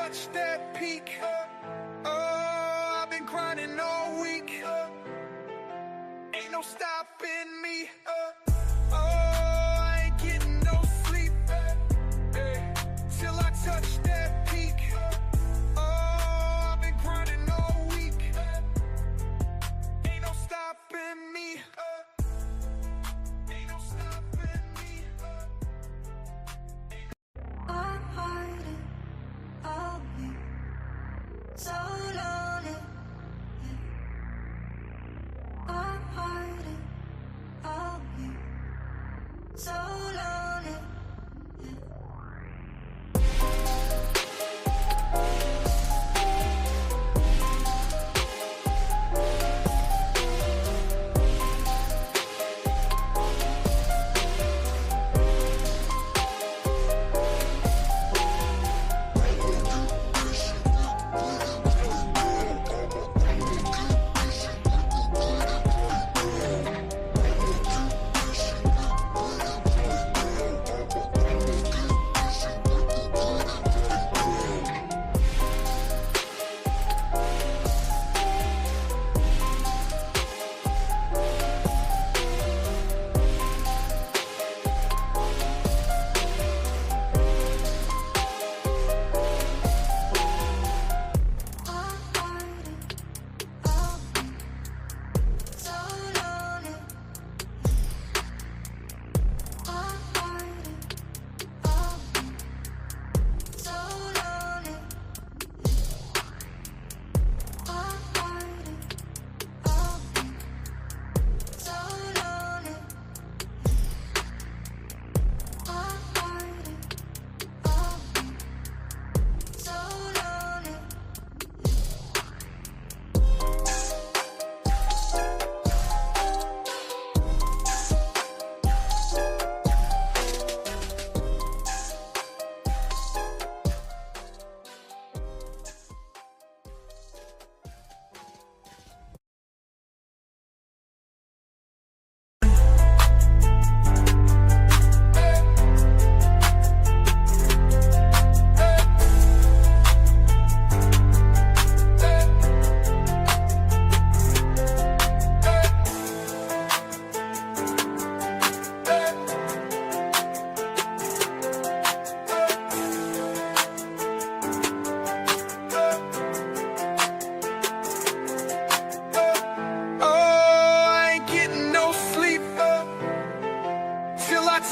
touch that peak. Oh, I've been grinding all week. Ain't no stopping me. Oh, I ain't getting no sleep. Till I touch that peak. Oh, I've been grinding all week. Ain't no stopping me. Ain't no stopping me. I'm hiding all week, so lonely. I'm hiding all week, so lonely.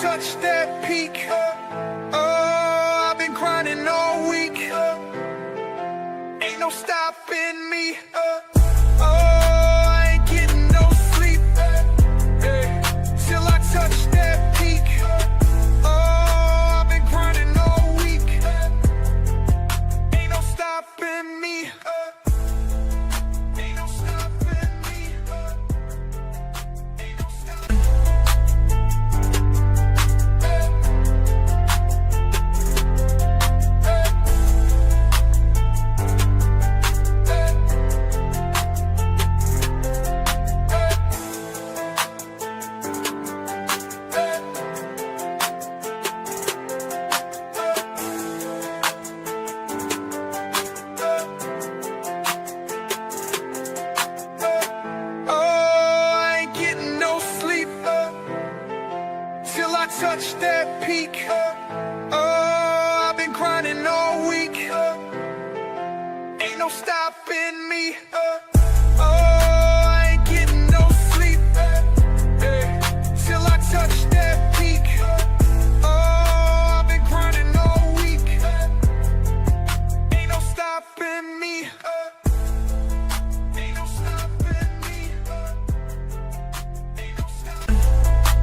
Touch that peak. Oh, I've been grinding all week. Ain't no stopping me. Oh, I ain't getting no sleep. Till I touch that peak. Oh, I've been grinding all week. Ain't no stopping me. Ain't no stopping me. Ain't no stopping me. Touch that peak. Oh, I've been grinding all week. Ain't no stopping me. Oh, I ain't getting no sleep. Till I touch that peak. Oh, I've been grinding all week. Ain't no stopping me. Ain't no stopping me. Ain't no stopping me.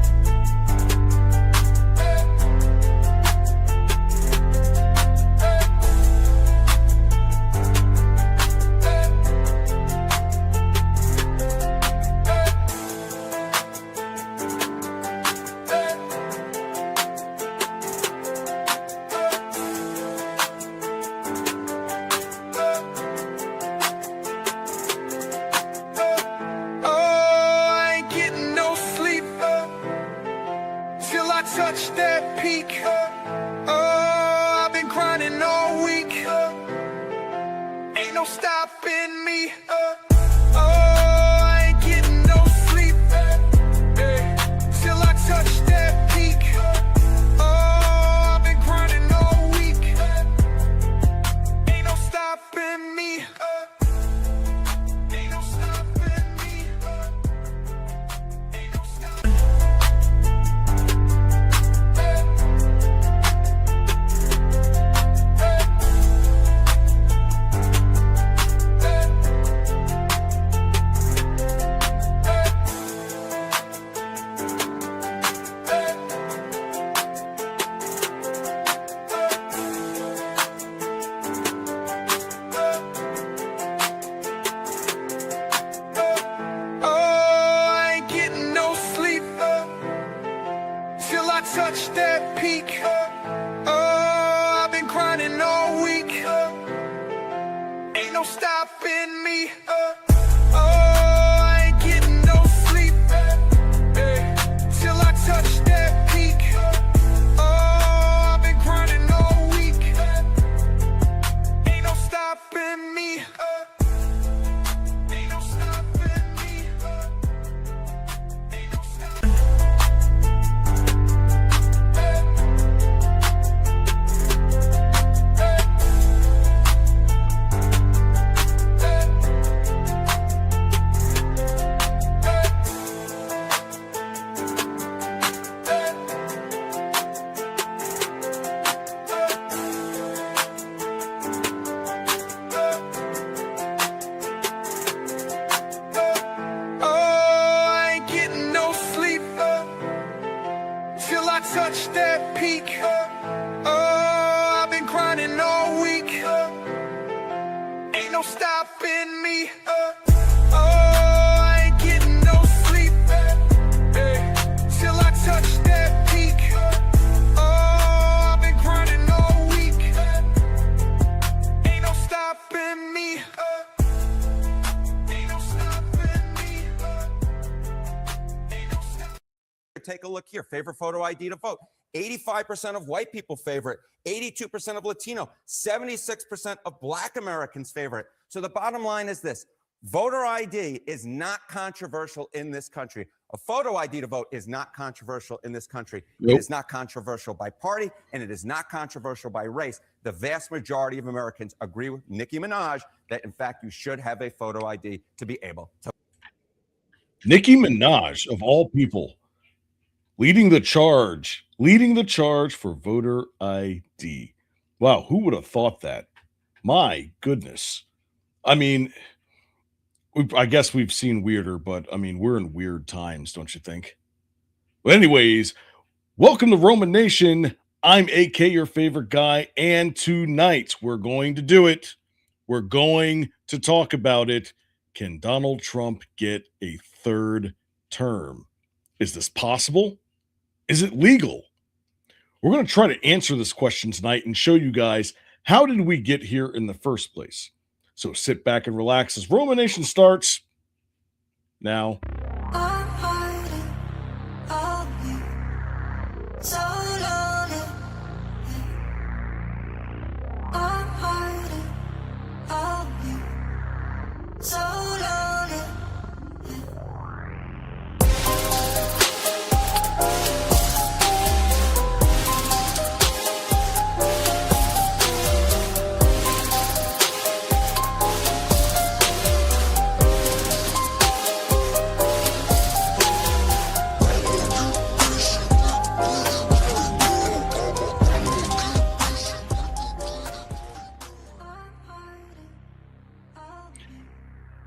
Touch that peak. Oh, I've been grinding all week. no stopping me. Oh, I ain't getting no sleep. Till I touch that peak. Oh, I've been grinding all week. Ain't no stopping me. Ain't no stopping me. Ain't no stopping me. Touch that peak. Oh, I've been grinding all week. Ain't no stopping me. Oh, I ain't getting no sleep. Till I touch that peak. Oh, I've been grinding all week. Ain't no stopping me. Ain't no stopping me. Ain't no stopping me. Touch that peak. Oh, I've been grinding all week. Ain't no stopping me. Oh, I ain't getting no sleep. Till I touch that peak. Oh, I've been grinding all week. Ain't no stopping me. Ain't no stopping me. Ain't no stopping. Take a look here. Favorite photo ID to vote. 85% of white people favorite, 82% of Latino, 76% of Black Americans favorite. So the bottom line is this: voter ID is not controversial in this country. A photo ID to vote is not controversial in this country. Nope. It is not controversial by party, and it is not controversial by race. The vast majority of Americans agree with Nicki Minaj that, in fact, you should have a photo ID to be able to. Nicki Minaj, of all people, leading the charge for voter ID. Wow, who would have thought that? My goodness. I mean, I guess we've seen weirder, but I mean, we're in weird times, don't you think? But anyways, welcome to Roman Nation. I'm AK, your favorite guy, and tonight we're going to do it. We're going to talk about it. Can Donald Trump get a third term? Is this possible? Is it legal? We're going to try to answer this question tonight and show you guys how did we get here in the first place. So sit back and relax as Roman Nation starts now. I'm hiding all you, so lonely. I'm hiding all you, so lonely.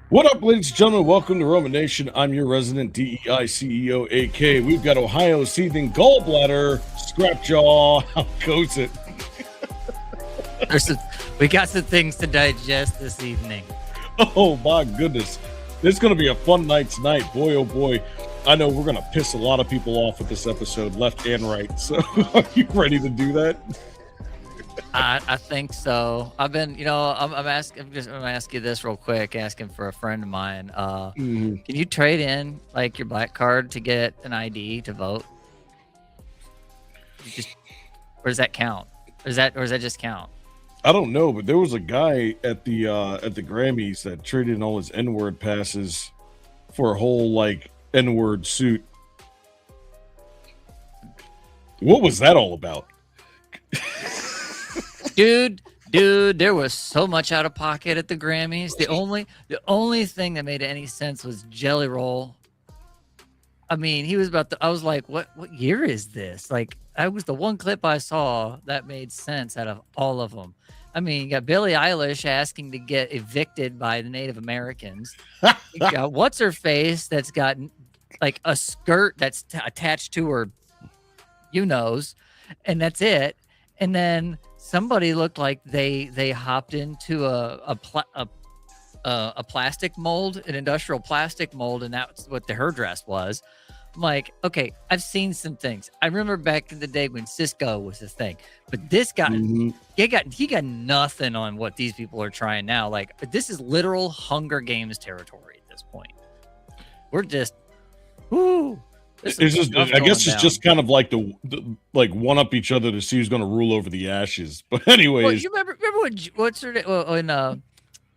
What up, ladies and gentlemen? Welcome to Roman Nation. I'm your resident DEI CEO, AK. We've got Ohio seething gallbladder, scrap jaw. How goes it? We got some things to digest this evening. Oh, my goodness. It's going to be a fun night tonight. Boy, oh boy. I know we're going to piss a lot of people off with this episode, left and right. So are you ready to do that? I think so. I've been, I'm gonna ask you this real quick. Asking for a friend of mine. Can you trade in like your black card to get an ID to vote? Or does that count? Or does that just count? I don't know, but there was a guy at the Grammys that traded in all his N-word passes for a whole like N-word suit. What was that all about? Dude, there was so much out of pocket at the Grammys. The only thing that made any sense was Jelly Roll. I mean, he was I was like, what year is this? Like, that was the one clip I saw that made sense out of all of them. I mean, you got Billie Eilish asking to get evicted by the Native Americans. You got what's her face that's got like a skirt that's attached to her, and that's it. And then somebody looked like they hopped into a plastic mold, an industrial plastic mold, and that's what her dress was. I'm like, okay, I've seen some things. I remember back in the day when Cisco was a thing, but this guy, he got nothing on what these people are trying now. Like, this is literal Hunger Games territory at this point. We're just, whoo. It's just, I guess it's just kind of like the like one up each other to see who's going to rule over the ashes. But anyways, well, you remember what's her name? When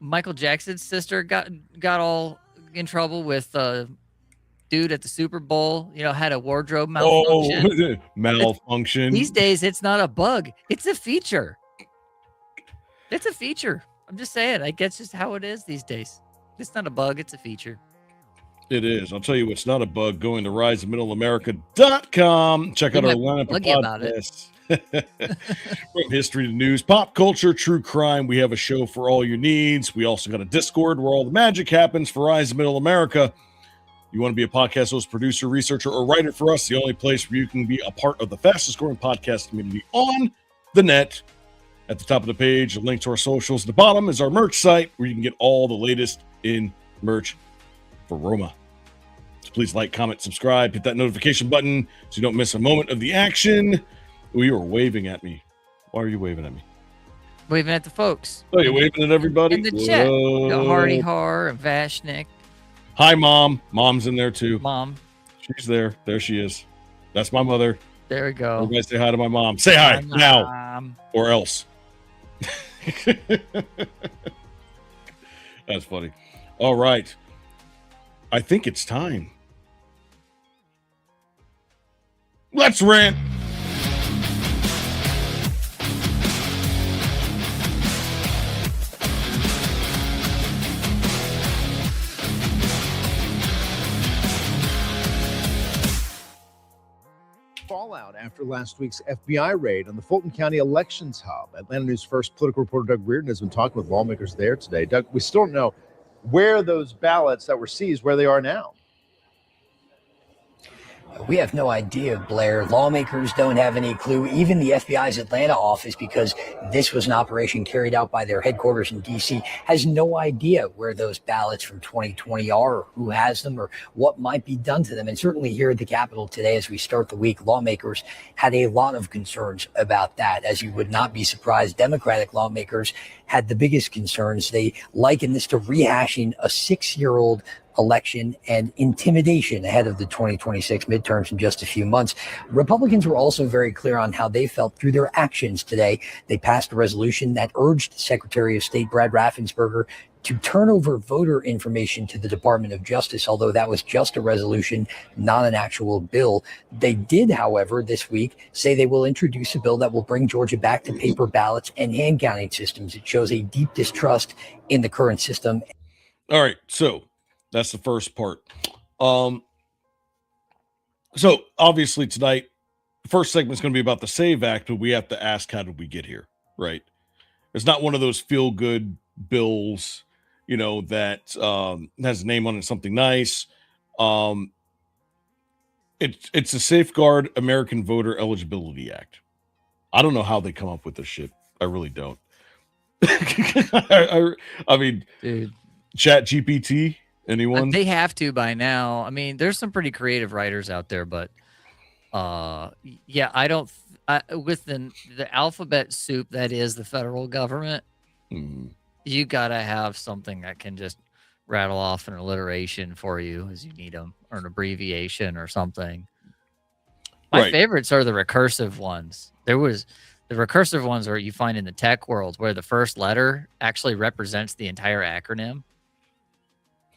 Michael Jackson's sister got all in trouble with dude at the Super Bowl, had a wardrobe malfunction. Malfunction. These days, it's not a bug; it's a feature. It's a feature. I'm just saying. I guess just how it is these days. It's not a bug; it's a feature. It is. I'll tell you what's not a bug. Going to riseofmiddleamerica.com. Check out our lineup of podcasts. From history to news, pop culture, true crime. We have a show for all your needs. We also got a Discord where all the magic happens for Rise of Middle America. You want to be a podcast host, producer, researcher, or writer for us, the only place where you can be a part of the fastest growing podcast community on the net. At the top of the page, a link to our socials. At the bottom is our merch site where you can get all the latest in merch for Roma. So please like, comment, subscribe, hit that notification button so you don't miss a moment of the action. Oh, you were waving at me. Why are you waving at me? Waving at the folks. Oh, you're waving at everybody? In the chat. Hardy Har and Vashnik. Hi, Mom. Mom's in there, too. Mom. She's there. There she is. That's my mother. There we go. Everybody say hi to my mom. Say hi now. Or else. That's funny. All right. I think it's time. Let's rant. Fallout after last week's FBI raid on the Fulton County Elections Hub. Atlanta News First political reporter Doug Reardon has been talking with lawmakers there today. Doug, we still don't know where those ballots that were seized, where they are now. We have no idea, Blair. Lawmakers don't have any clue. Even the FBI's Atlanta office, because this was an operation carried out by their headquarters in D.C., has no idea where those ballots from 2020 are, or who has them, or what might be done to them. And certainly here at the Capitol today, as we start the week, lawmakers had a lot of concerns about that. As you would not be surprised, Democratic lawmakers had the biggest concerns. They liken this to rehashing a 6-year-old election and intimidation ahead of the 2026 midterms in just a few months. Republicans were also very clear on how they felt through their actions today. They passed a resolution that urged Secretary of State Brad Raffensperger to turn over voter information to the Department of Justice, although that was just a resolution, not an actual bill. They did, however, this week say they will introduce a bill that will bring Georgia back to paper ballots and hand counting systems. It shows a deep distrust in the current system. All right, so that's the first part. So obviously tonight, the first segment is going to be about the SAVE Act, but we have to ask, how did we get here, right? It's not one of those feel-good bills, that has a name on it, something nice. It's a Safeguard American Voter Eligibility Act. I don't know how they come up with this shit. I really don't. I mean, dude, Chat GPT. Anyone? They have to by now. I mean, there's some pretty creative writers out there, but yeah, with the alphabet soup that is the federal government, you gotta have something that can just rattle off an alliteration for you as you need them, or an abbreviation or something. My favorites are the recursive ones. There was The recursive ones are you find in the tech world where the first letter actually represents the entire acronym.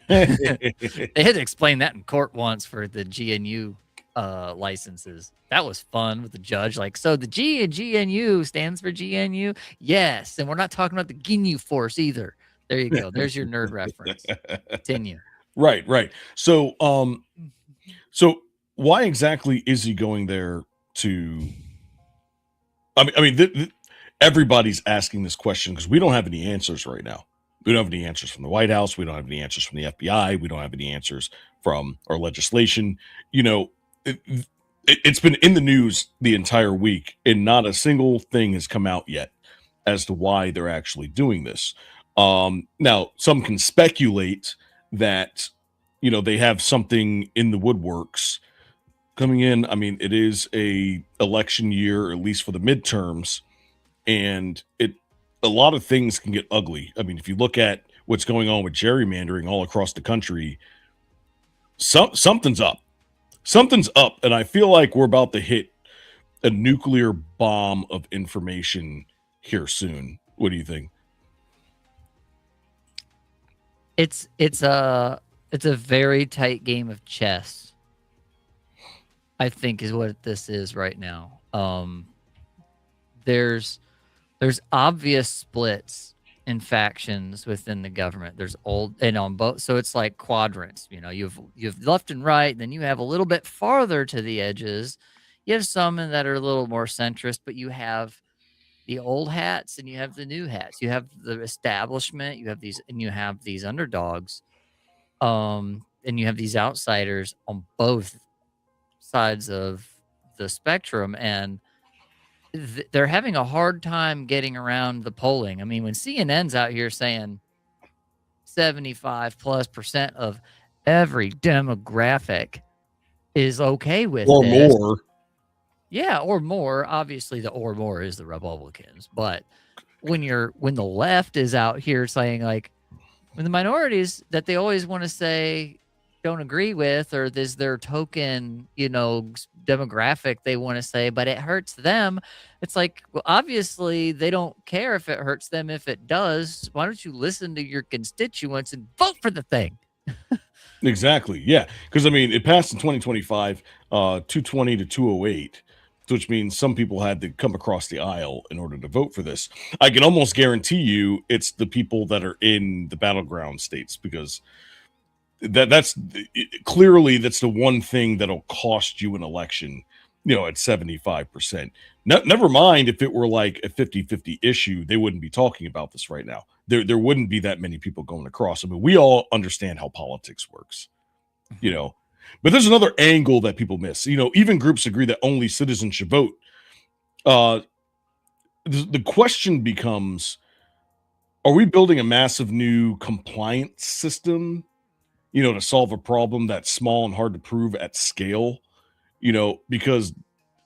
They had to explain that in court once for the GNU licenses. That was fun with the judge. Like, so the G in GNU stands for GNU? Yes. And we're not talking about the GNU force either. There you go. There's your nerd reference. Continue. Right. So why exactly is he going there to? I mean, everybody's asking this question because we don't have any answers right now. We don't have any answers from the White House. We don't have any answers from the FBI. We don't have any answers from our legislation. You know, it's been in the news the entire week, and not a single thing has come out yet as to why they're actually doing this. Now, some can speculate that, you know, they have something in the woodworks coming in. I mean, it is a election year, at least for the midterms, and a lot of things can get ugly. I mean, if you look at what's going on with gerrymandering all across the country, something's up. Something's up, and I feel like we're about to hit a nuclear bomb of information here soon. What do you think? It's a very tight game of chess, I think, is what this is right now. There's obvious splits in factions within the government. There's old and on both, so it's like quadrants. You know, you've left and right, then you have a little bit farther to the edges. You have some that are a little more centrist, but you have the old hats and you have the new hats. You have the establishment, you have these underdogs, and you have these outsiders on both sides of the spectrum, and they're having a hard time getting around the polling. I mean, when CNN's out here saying 75+% of every demographic is okay with Or this, more. yeah, or more. Obviously, the or more is the Republicans, but when the left is out here saying, like, when the minorities that they always want to say don't agree with, or there's their token, you know, demographic they want to say, but it hurts them. It's like, well, obviously they don't care if it hurts them. If it does, why don't you listen to your constituents and vote for the thing? Exactly. Yeah. Because I mean, it passed in 2025, 220 to 208, which means some people had to come across the aisle in order to vote for this. I can almost guarantee you it's the people that are in the battleground states, because that's clearly that's the one thing that'll cost you an election, you know, at 75%. Never mind if it were like a 50-50 issue, they wouldn't be talking about this right now. There wouldn't be that many people going across. I mean, we all understand how politics works, you know. But there's another angle that people miss. You know, even groups agree that only citizens should vote. The question becomes, are we building a massive new compliance system, you know, to solve a problem that's small and hard to prove at scale? You know, because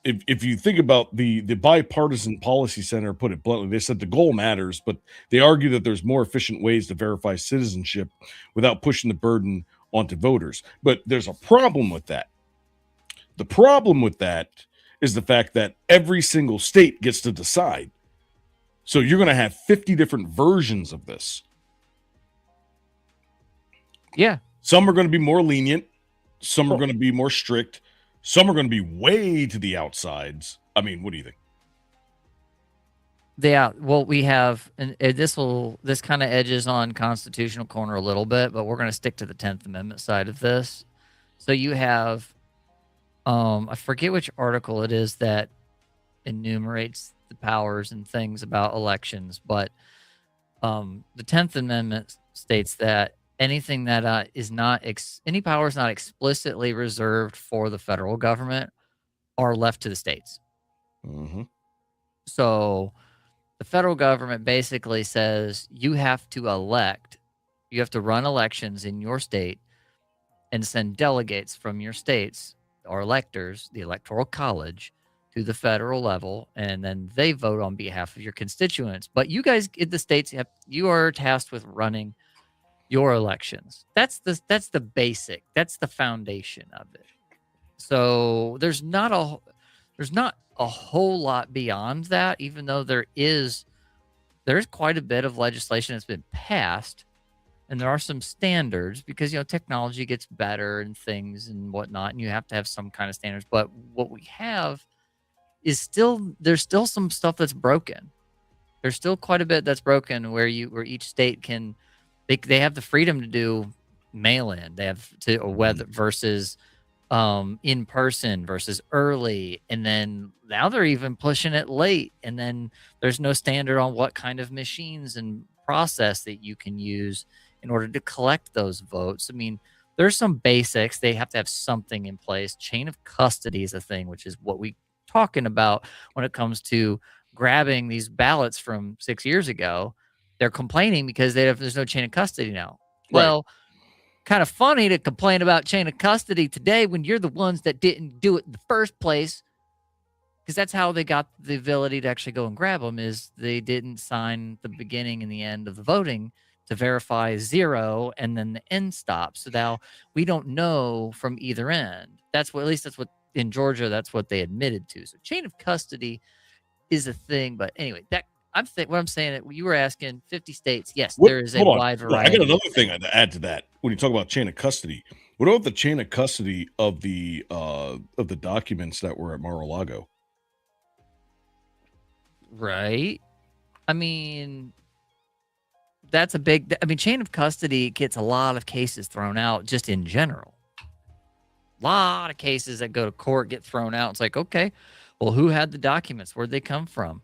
if you think about the Bipartisan Policy Center put it bluntly, they said the goal matters, but they argue that there's more efficient ways to verify citizenship without pushing the burden onto voters. But there's a problem with that. The problem with that is the fact that every single state gets to decide. So you're going to have 50 different versions of this. Yeah. Some are going to be more lenient. Some are going to be more strict. Some are going to be way to the outsides. I mean, what do you think? Yeah, well, we have, and this kind of edges on constitutional corner a little bit, but we're going to stick to the 10th Amendment side of this. So you have, I forget which article it is that enumerates the powers and things about elections, but the 10th Amendment states that anything that any power is not explicitly reserved for the federal government are left to the states. Mm-hmm. So the federal government basically says you have to run elections in your state and send delegates from your states or electors, the Electoral College, to the federal level, and then they vote on behalf of your constituents. But you guys in the states, you are tasked with running your elections. That's the basic, that's the foundation of it. So there's not There's not a whole lot beyond that, even though there's quite a bit of legislation that's been passed, and there are some standards because technology gets better and things and whatnot, and you have to have some kind of standards. But what we have is there's still some stuff that's broken. There's still quite a bit that's broken where each state they have the freedom to do mail in. They have to whether versus in person versus early, and then now they're even pushing it late, and then there's no standard on what kind of machines and process that you can use in order to collect those votes. I mean, there's some basics. They have to have something in place. Chain of custody is a thing, which is what we talking about when it comes to grabbing these ballots from 6 years ago. They're complaining because there's no chain of custody now. Right. Well, kind of funny to complain about chain of custody today when you're the ones that didn't do it in the first place, because that's how they got the ability to actually go and grab them, is they didn't sign the beginning and the end of the voting to verify 0 and then the end stop. So now we don't know from either end. At least that's what in Georgia, that's what they admitted to. So chain of custody is a thing. But anyway, what I'm saying, you were asking 50 states. Yes, there is a wide variety. I got another thing to add to that. When you talk about chain of custody, what about the chain of custody of the documents that were at Mar-a-Lago? Right. I mean, that's a big. I mean, chain of custody gets a lot of cases thrown out just in general. A lot of cases that go to court get thrown out. It's like, okay, well, who had the documents? Where'd they come from?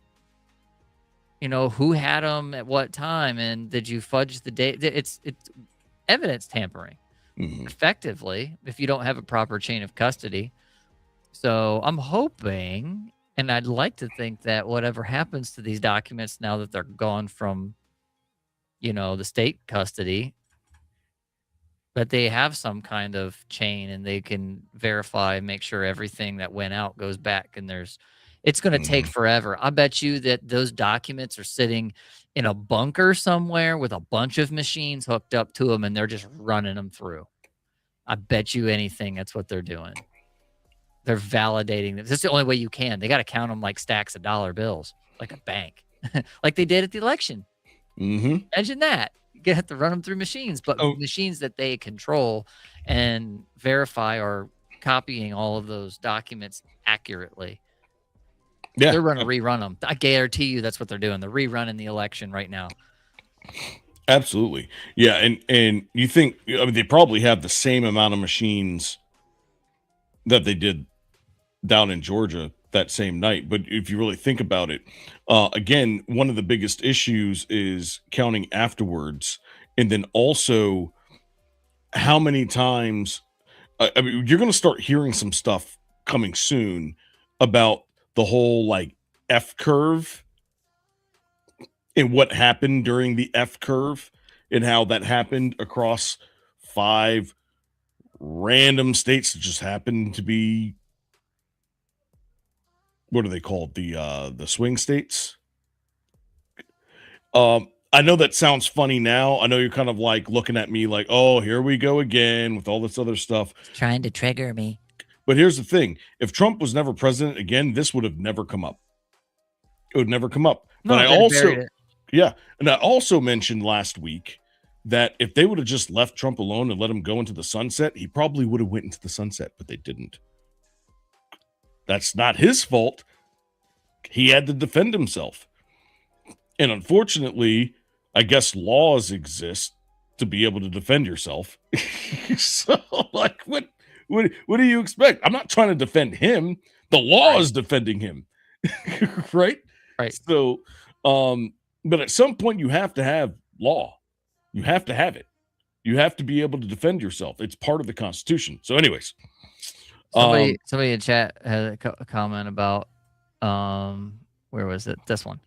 Who had them at what time, and did you fudge the date? It's evidence tampering, effectively, if you don't have a proper chain of custody. So I'm hoping, and I'd like to think that whatever happens to these documents now that they're gone from, the state custody, that they have some kind of chain and they can verify, make sure everything that went out goes back, and it's going to take forever. I bet you that those documents are sitting in a bunker somewhere with a bunch of machines hooked up to them, and they're just running them through. I bet you anything that's what they're doing. They're validating them. That's the only way you can. They got to count them like stacks of dollar bills, like a bank, like they did at the election. Imagine that. You have to run them through machines, but machines that they control and verify are copying all of those documents accurately. Yeah, they're going to rerun them. I guarantee you that's what they're doing. They're rerunning the election right now. Absolutely. Yeah, and you think, they probably have the same amount of machines that they did down in Georgia that same night. But if you really think about it, again, one of the biggest issues is counting afterwards. And then also how many times, you're going to start hearing some stuff coming soon about the whole like F curve and what happened during the F curve and how that happened across 5 random states that just happened to be, what are they called? The swing states. I know that sounds funny now. I know you're kind of like looking at me like, oh, here we go again with all this other stuff. Trying to trigger me. But here's the thing. If Trump was never president again, this would have never come up. It would never come up. No, but I also mentioned last week that if they would have just left Trump alone and let him go into the sunset, he probably would have went into the sunset, but they didn't. That's not his fault. He had to defend himself. And unfortunately, I guess laws exist to be able to defend yourself. So, like, what do you expect? I'm not trying to defend him. The law is defending him. Right? Right. So, but at some point you have to have law. You have to have it. You have to be able to defend yourself. It's part of the Constitution. So anyways. Somebody in chat had a comment about, where was it? This one.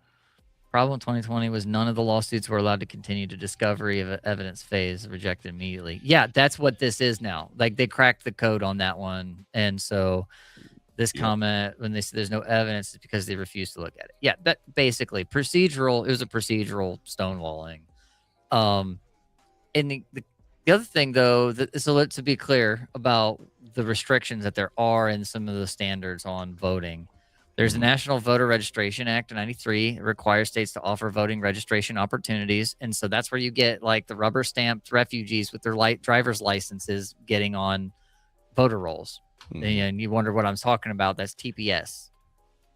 Problem 2020 was none of the lawsuits were allowed to continue to discovery of evidence phase, rejected immediately. Yeah, that's what this is now. Like they cracked the code on that one. And so this comment, when they say there's no evidence, is because they refuse to look at it. Yeah, that basically it was a procedural stonewalling. And the other thing though, so to be clear about the restrictions that there are in some of the standards on voting, There's a National Voter Registration Act of 93. It requires states to offer voting registration opportunities. And so that's where you get like the rubber stamped refugees with their light driver's licenses getting on voter rolls. And you wonder what I'm talking about. That's TPS,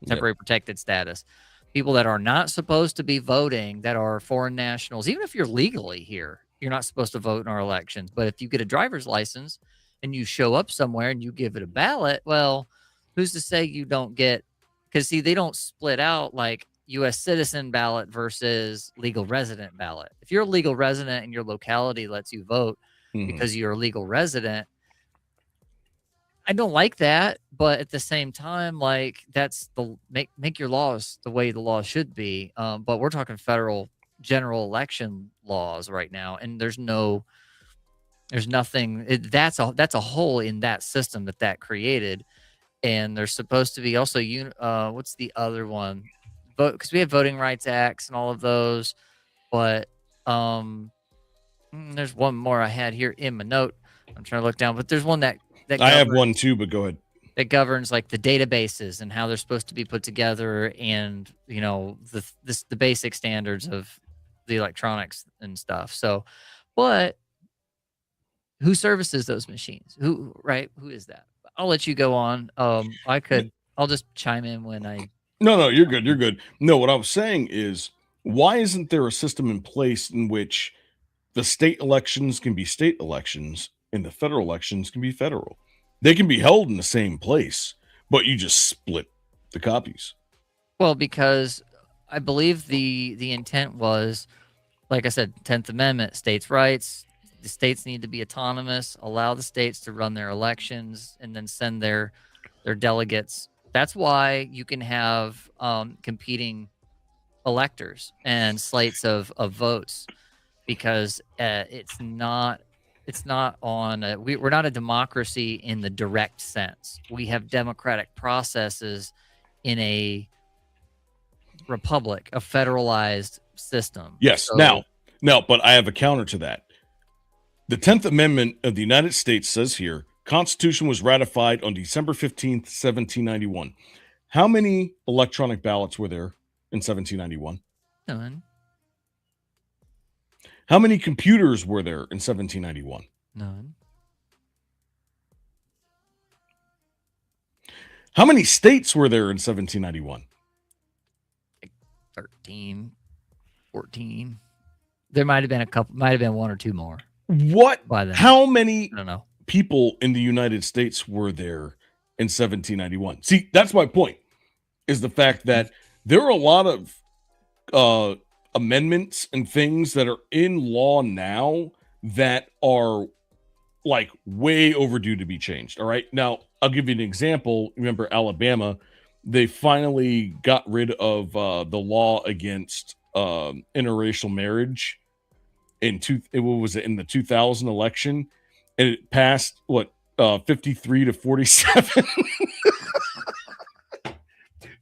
temporary protected status. People that are not supposed to be voting, that are foreign nationals, even if you're legally here, you're not supposed to vote in our elections. But if you get a driver's license and you show up somewhere and you give it a ballot, well, who's to say you don't get, because see, they don't split out like U.S. citizen ballot versus legal resident ballot. If you're a legal resident and your locality lets you vote because you're a legal resident, I don't like that, but at the same time, like that's the make your laws the way the laws should be. But we're talking federal general election laws right now, and there's nothing. That's a hole in that system that created, and there's supposed to be also what's the other one? Vote, because we have voting rights acts and all of those, but there's one more I had here in my note. I'm trying to look down, but there's one that I have one too, but go ahead. That governs like the databases and how they're supposed to be put together, and the basic standards of the electronics and stuff. So, but who services those machines? Who is that? I'll let you go on. I'll just chime in when I. No, you're good. You're good. No, what I was saying is, why isn't there a system in place in which the state elections can be state elections and the federal elections can be federal? They can be held in the same place, but you just split the copies. Well, because I believe the intent was, like I said, 10th Amendment, states' rights. The states need to be autonomous, allow the states to run their elections, and then send their delegates. That's why you can have competing electors and slates of votes, because it's not on we're not a democracy in the direct sense. We have democratic processes in a republic, a federalized system. Yes. So, now, but I have a counter to that. The 10th Amendment of the United States says here, Constitution was ratified on December 15th, 1791. How many electronic ballots were there in 1791? None. How many computers were there in 1791? None. How many states were there in 1791? 13, 14. There might have been a couple, might have been one or two more. What? By then. How many I don't know. people in the United States were there in 1791? See, that's my point, is the fact that there are a lot of amendments and things that are in law now that are like way overdue to be changed. All right. Now, I'll give you an example. Remember Alabama, they finally got rid of the law against interracial marriage in the 2000 election, and it passed 53 to 47.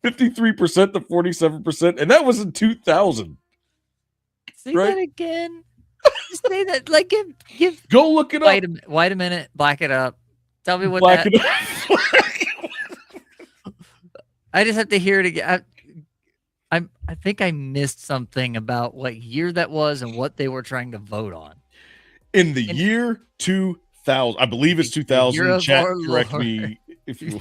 53% to 47%, and that was in 2000. Say right? that again. Just say that. Like, give. Go look it up. Wait a minute. Black it up. Tell me what Black that. it up. I just have to hear it again. I think I missed something about what year that was and what they were trying to vote on. In the year 2000, I believe it's 2000. Chat, correct Lord. me if you.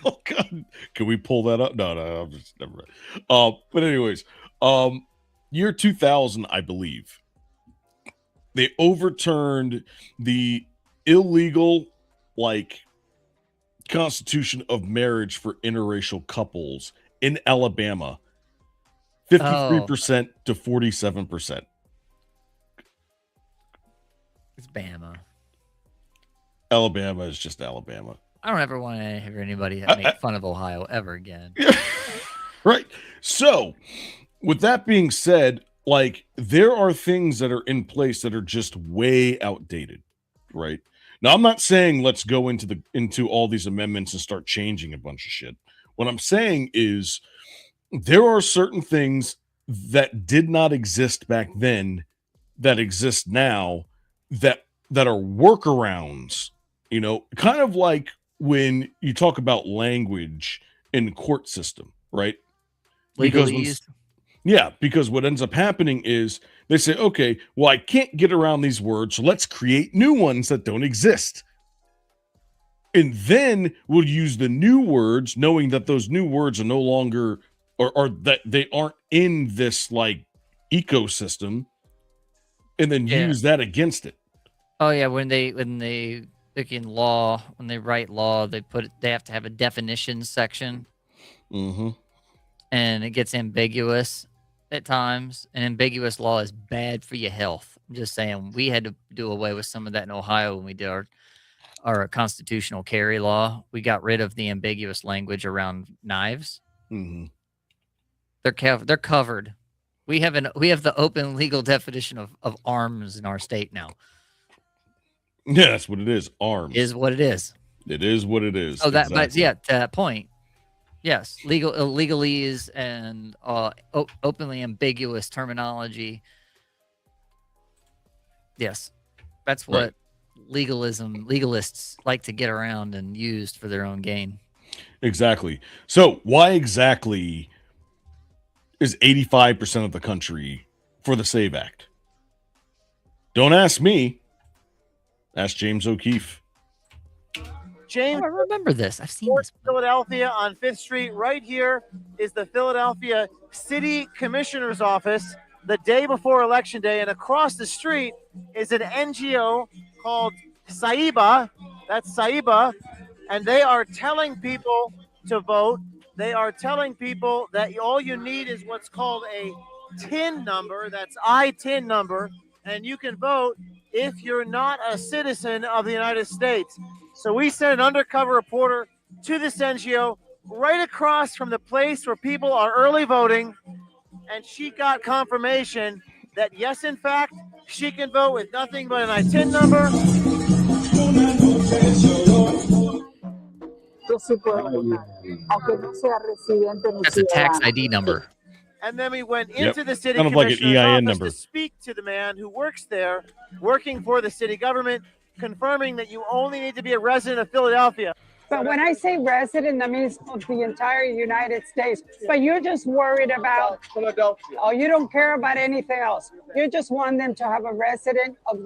Oh God, can we pull that up? No, I'm just never mind. But anyways, year 2000, I believe, they overturned the illegal constitution of marriage for interracial couples in Alabama, 53% to 47%. It's Bama. Alabama is just Alabama. I don't ever want to hear anybody make fun of Ohio ever again. Right. So, with that being said, there are things that are in place that are just way outdated, right? Now, I'm not saying let's go into all these amendments and start changing a bunch of shit. What I'm saying is there are certain things that did not exist back then that exist now that are workarounds, kind of like when you talk about language in court system, right? Because when- Legalese. yeah, because what ends up happening is they say, okay, well, I can't get around these words, so let's create new ones that don't exist. And then we'll use the new words, knowing that those new words are no longer, or that they aren't in this like ecosystem, and then Yeah. use that against it. Oh yeah, when they like in law, when they write law, they have to have a definition section, Mm-hmm. and it gets ambiguous at times. And ambiguous law is bad for your health. I'm just saying, we had to do away with some of that in Ohio when we did our constitutional carry law. We got rid of the ambiguous language around knives. Mm-hmm. They're covered. We have the open legal definition of arms in our state now. Yeah, that's what it is. Arms. Is what it is. It is what it is. Oh, that, but Exactly. yeah, to that point, yes, legalese and openly ambiguous terminology. Yes, that's what legalists like to get around and used for their own gain. Exactly. So why exactly is 85% of the country for the SAVE Act? Don't ask me. Ask James O'Keefe. James, Oh, I remember this. I've seen this. Philadelphia on 5th Street. Right here is the Philadelphia City Commissioner's office the day before Election Day. And across the street is an NGO called Saiba. That's Saiba. And they are telling people to vote. They are telling people that all you need is what's called a TIN number. That's ITIN number. And you can vote if you're not a citizen of the United States. So we sent an undercover reporter to this NGO right across from the place where people are early voting, and she got confirmation that yes, in fact, she can vote with nothing but an ITIN number. That's a tax ID number. And then we went Yep. into the city Kind of like an commissioner's EIN office number. to speak to the man who works there, working for the city government, confirming that you only need to be a resident of Philadelphia. But when I say resident, that means of the entire United States. But you're just worried about Philadelphia. oh, you don't care about anything else. You just want them to have a resident of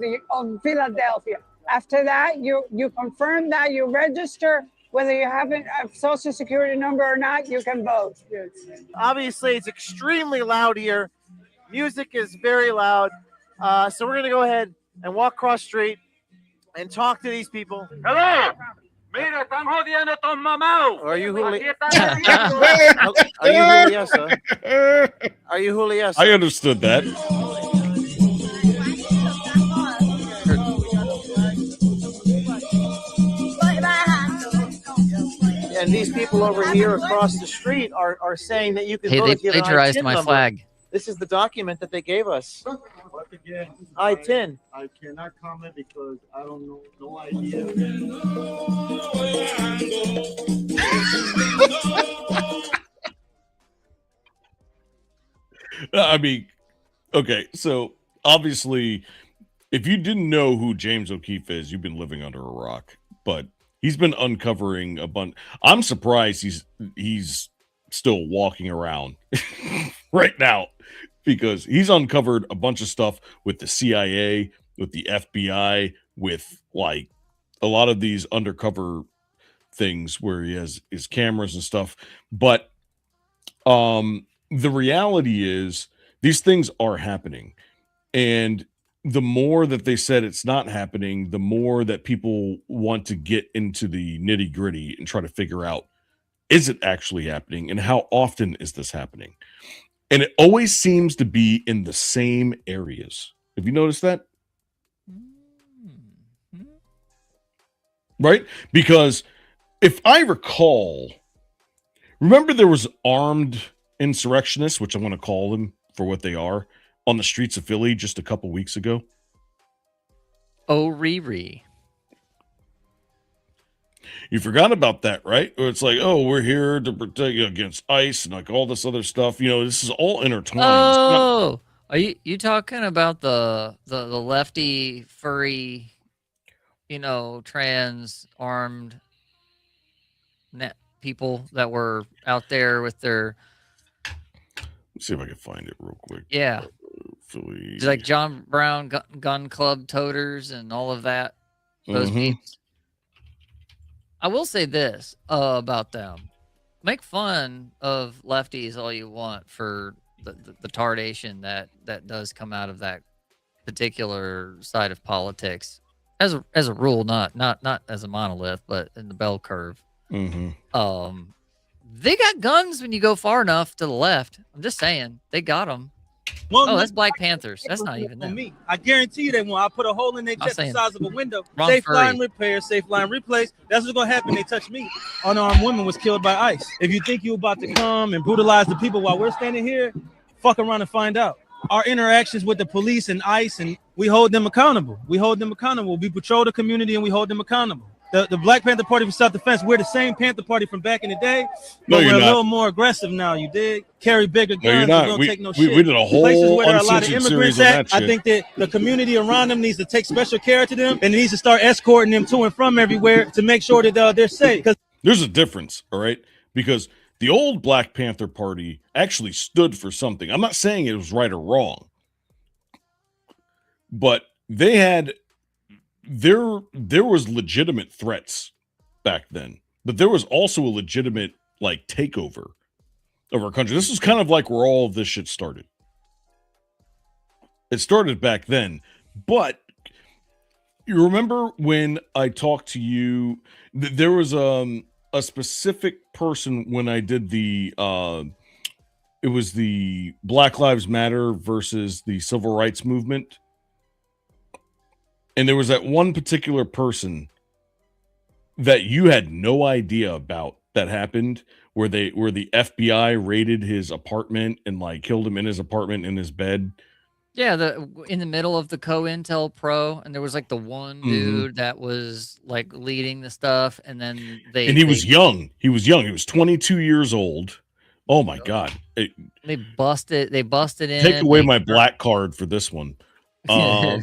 Philadelphia. After that, you confirm that you register. Whether you have a social security number or not, you can vote. Obviously, it's extremely loud here. Music is very loud. So we're going to go ahead and walk across the street and talk to these people. Hello. Mira, están jodiendo estos mamados. Are you Julio? Aquí están jodiendo. Are you Juliesa? Are you Juliesa? I understood that. And these people over here across the street are saying that you can Hey, vote they if you have an plagiarized ITIN my number. flag. This is the document that they gave us. Once again, ITIN. I cannot comment because I don't know, no idea. I mean, okay, so obviously, if you didn't know who James O'Keefe is, you've been living under a rock. But he's been uncovering a bunch. I'm surprised he's still walking around right now, because he's uncovered a bunch of stuff with the CIA, with the FBI, with like a lot of these undercover things where he has his cameras and stuff. But the reality is these things are happening, and the more that they said it's not happening, the more that people want to get into the nitty gritty and try to figure out, is it actually happening, and how often is this happening? And it always seems to be in the same areas. Have you noticed that? Right? Because if I recall, remember there was armed insurrectionists, which I'm going to call them for what they are, on the streets of Philly just a couple weeks ago. Oh, Riri. You forgot about that, right? Or it's like, oh, we're here to protect you against ICE and like all this other stuff. You know, this is all intertwined. It's not- Oh, are you talking about the lefty furry, trans armed people that were out there with their Let's see if I can find it real quick. yeah, Philly. it's like John Brown gun club toters and all of that. Those Mhm. memes. I will say this about them: make fun of lefties all you want for the tardation that does come out of that particular side of politics. As a rule, not as a monolith, but in the bell curve. Mhm. They got guns when you go far enough to the left. I'm just saying, they got them. One Oh, that's Black Panthers. That's not even on them. me. I guarantee you they won't. I put a hole in their I'm chest the saying- size of a window. Wrong Safe furry. line repair, safe line replace. That's what's gonna happen. They touch me. Unarmed woman was killed by ICE. If you think you're about to come and brutalize the people while we're standing here, fuck around and find out. Our interactions with the police and ICE, and we hold them accountable. We hold them accountable. We patrol the community and we hold them accountable. The Black Panther Party for Self-Defense, we're the same Panther Party from back in the day, No, but you're we're a not. little more aggressive now, you dig? Carry bigger guns. No, you're We not. don't We, take no we, shit. we did a whole Places where there are a lot of uncensored immigrants series on at, that I shit. think that the community around them needs to take special care to them and needs to start escorting them to and from everywhere to make sure that they're safe. 'Cause There's a difference, all right? Because the old Black Panther Party actually stood for something. I'm not saying it was right or wrong, but they had there was legitimate threats back then, but there was also a legitimate like takeover of our country. This is kind of like where all of this shit started. It started back then, but you remember when I talked to you? There was a specific person when I did the it was the Black Lives Matter versus the Civil Rights Movement, and there was that one particular person that you had no idea about that happened, where the FBI raided his apartment and like killed him in his apartment in his bed. Yeah, in the middle of the COINTEL Pro, and there was like the one dude that was like leading the stuff, and then And he was young. He was young. He was 22 years old. Oh my God. They busted in. Take away they- my black card for this one. I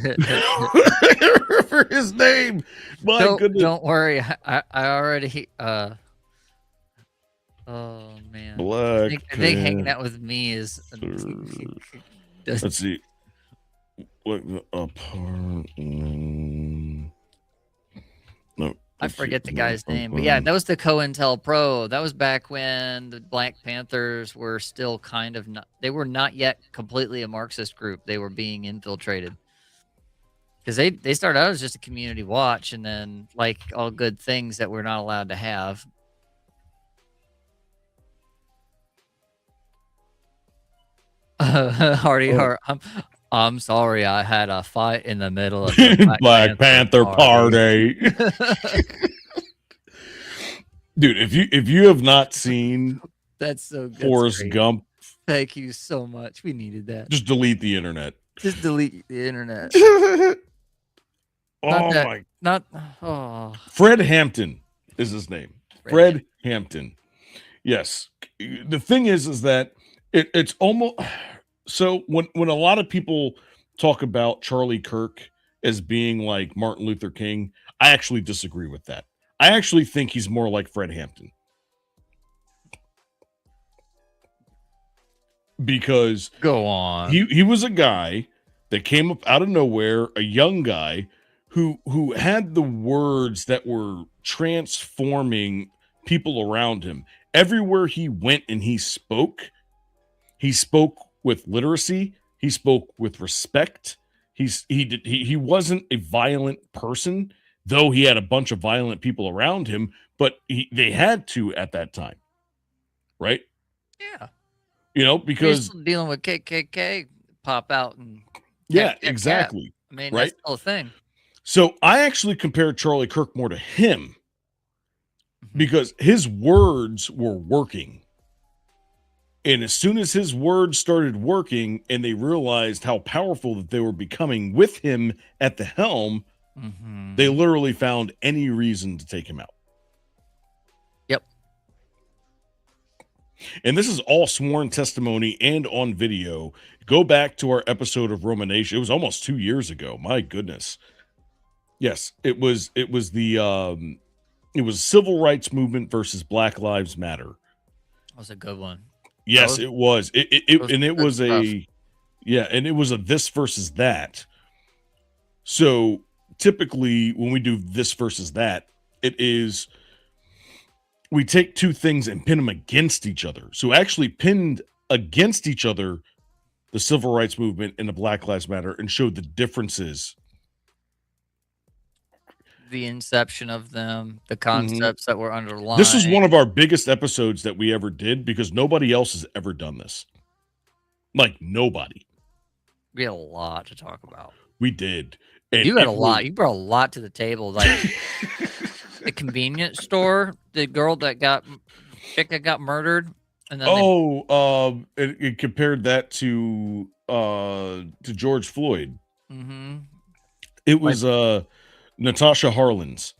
remember his name. My goodness. Don't worry. I already oh man. Black I think hanging out with me is Let's see. What the apartment? No. I forget the guy's name, but yeah, that was the COINTEL Pro. That was back when the Black Panthers were still kind of not. They were not yet completely a Marxist group. They were being infiltrated because they started out as just a community watch, and then like all good things that we're not allowed to have. Hardy, I'm sorry, I had a fight in the middle of the Black Panther Party. Dude, if you have not seen That's so good. Forrest Gump, Thank you so much. We needed that. just delete the internet. Just delete the internet. Oh that- my! Not oh. Fred Hampton is his name. Fred Hampton. Yes. The thing is that it's almost so when a lot of people talk about Charlie Kirk as being like Martin Luther King, I actually disagree with that. I actually think he's more like Fred Hampton. Because Go on. he was a guy that came up out of nowhere, a young guy who had the words that were transforming people around him. Everywhere he went and he spoke with literacy, he spoke with respect. He wasn't a violent person, though he had a bunch of violent people around him, but they had to at that time. Right? Yeah. You know, He's because still dealing with KKK pop out and yeah, tap, tap, exactly. tap. I mean, right? that's still a thing. So I actually compared Charlie Kirk more to him because his words were working. And as soon as his words started working and they realized how powerful that they were becoming with him at the helm, they literally found any reason to take him out. Yep. And this is all sworn testimony and on video. Go back to our episode of Roman Nation. It was almost 2 years ago. My goodness. Yes, it was the It was civil rights movement versus Black Lives Matter. That was a good one. Yes, it was. It was a this versus that. So typically when we do this versus that, it is we take two things and pin them against each other. So actually pinned against each other the civil rights movement and the Black Lives Matter and showed the differences. The inception of them, the concepts that were underlying. This was one of our biggest episodes that we ever did because nobody else has ever done this. Like nobody. We had a lot to talk about. We did. And You had a lot. You brought a lot to the table. Like the convenience store, the girl that got murdered, and then it compared that to George Floyd. It was Natasha Harlins.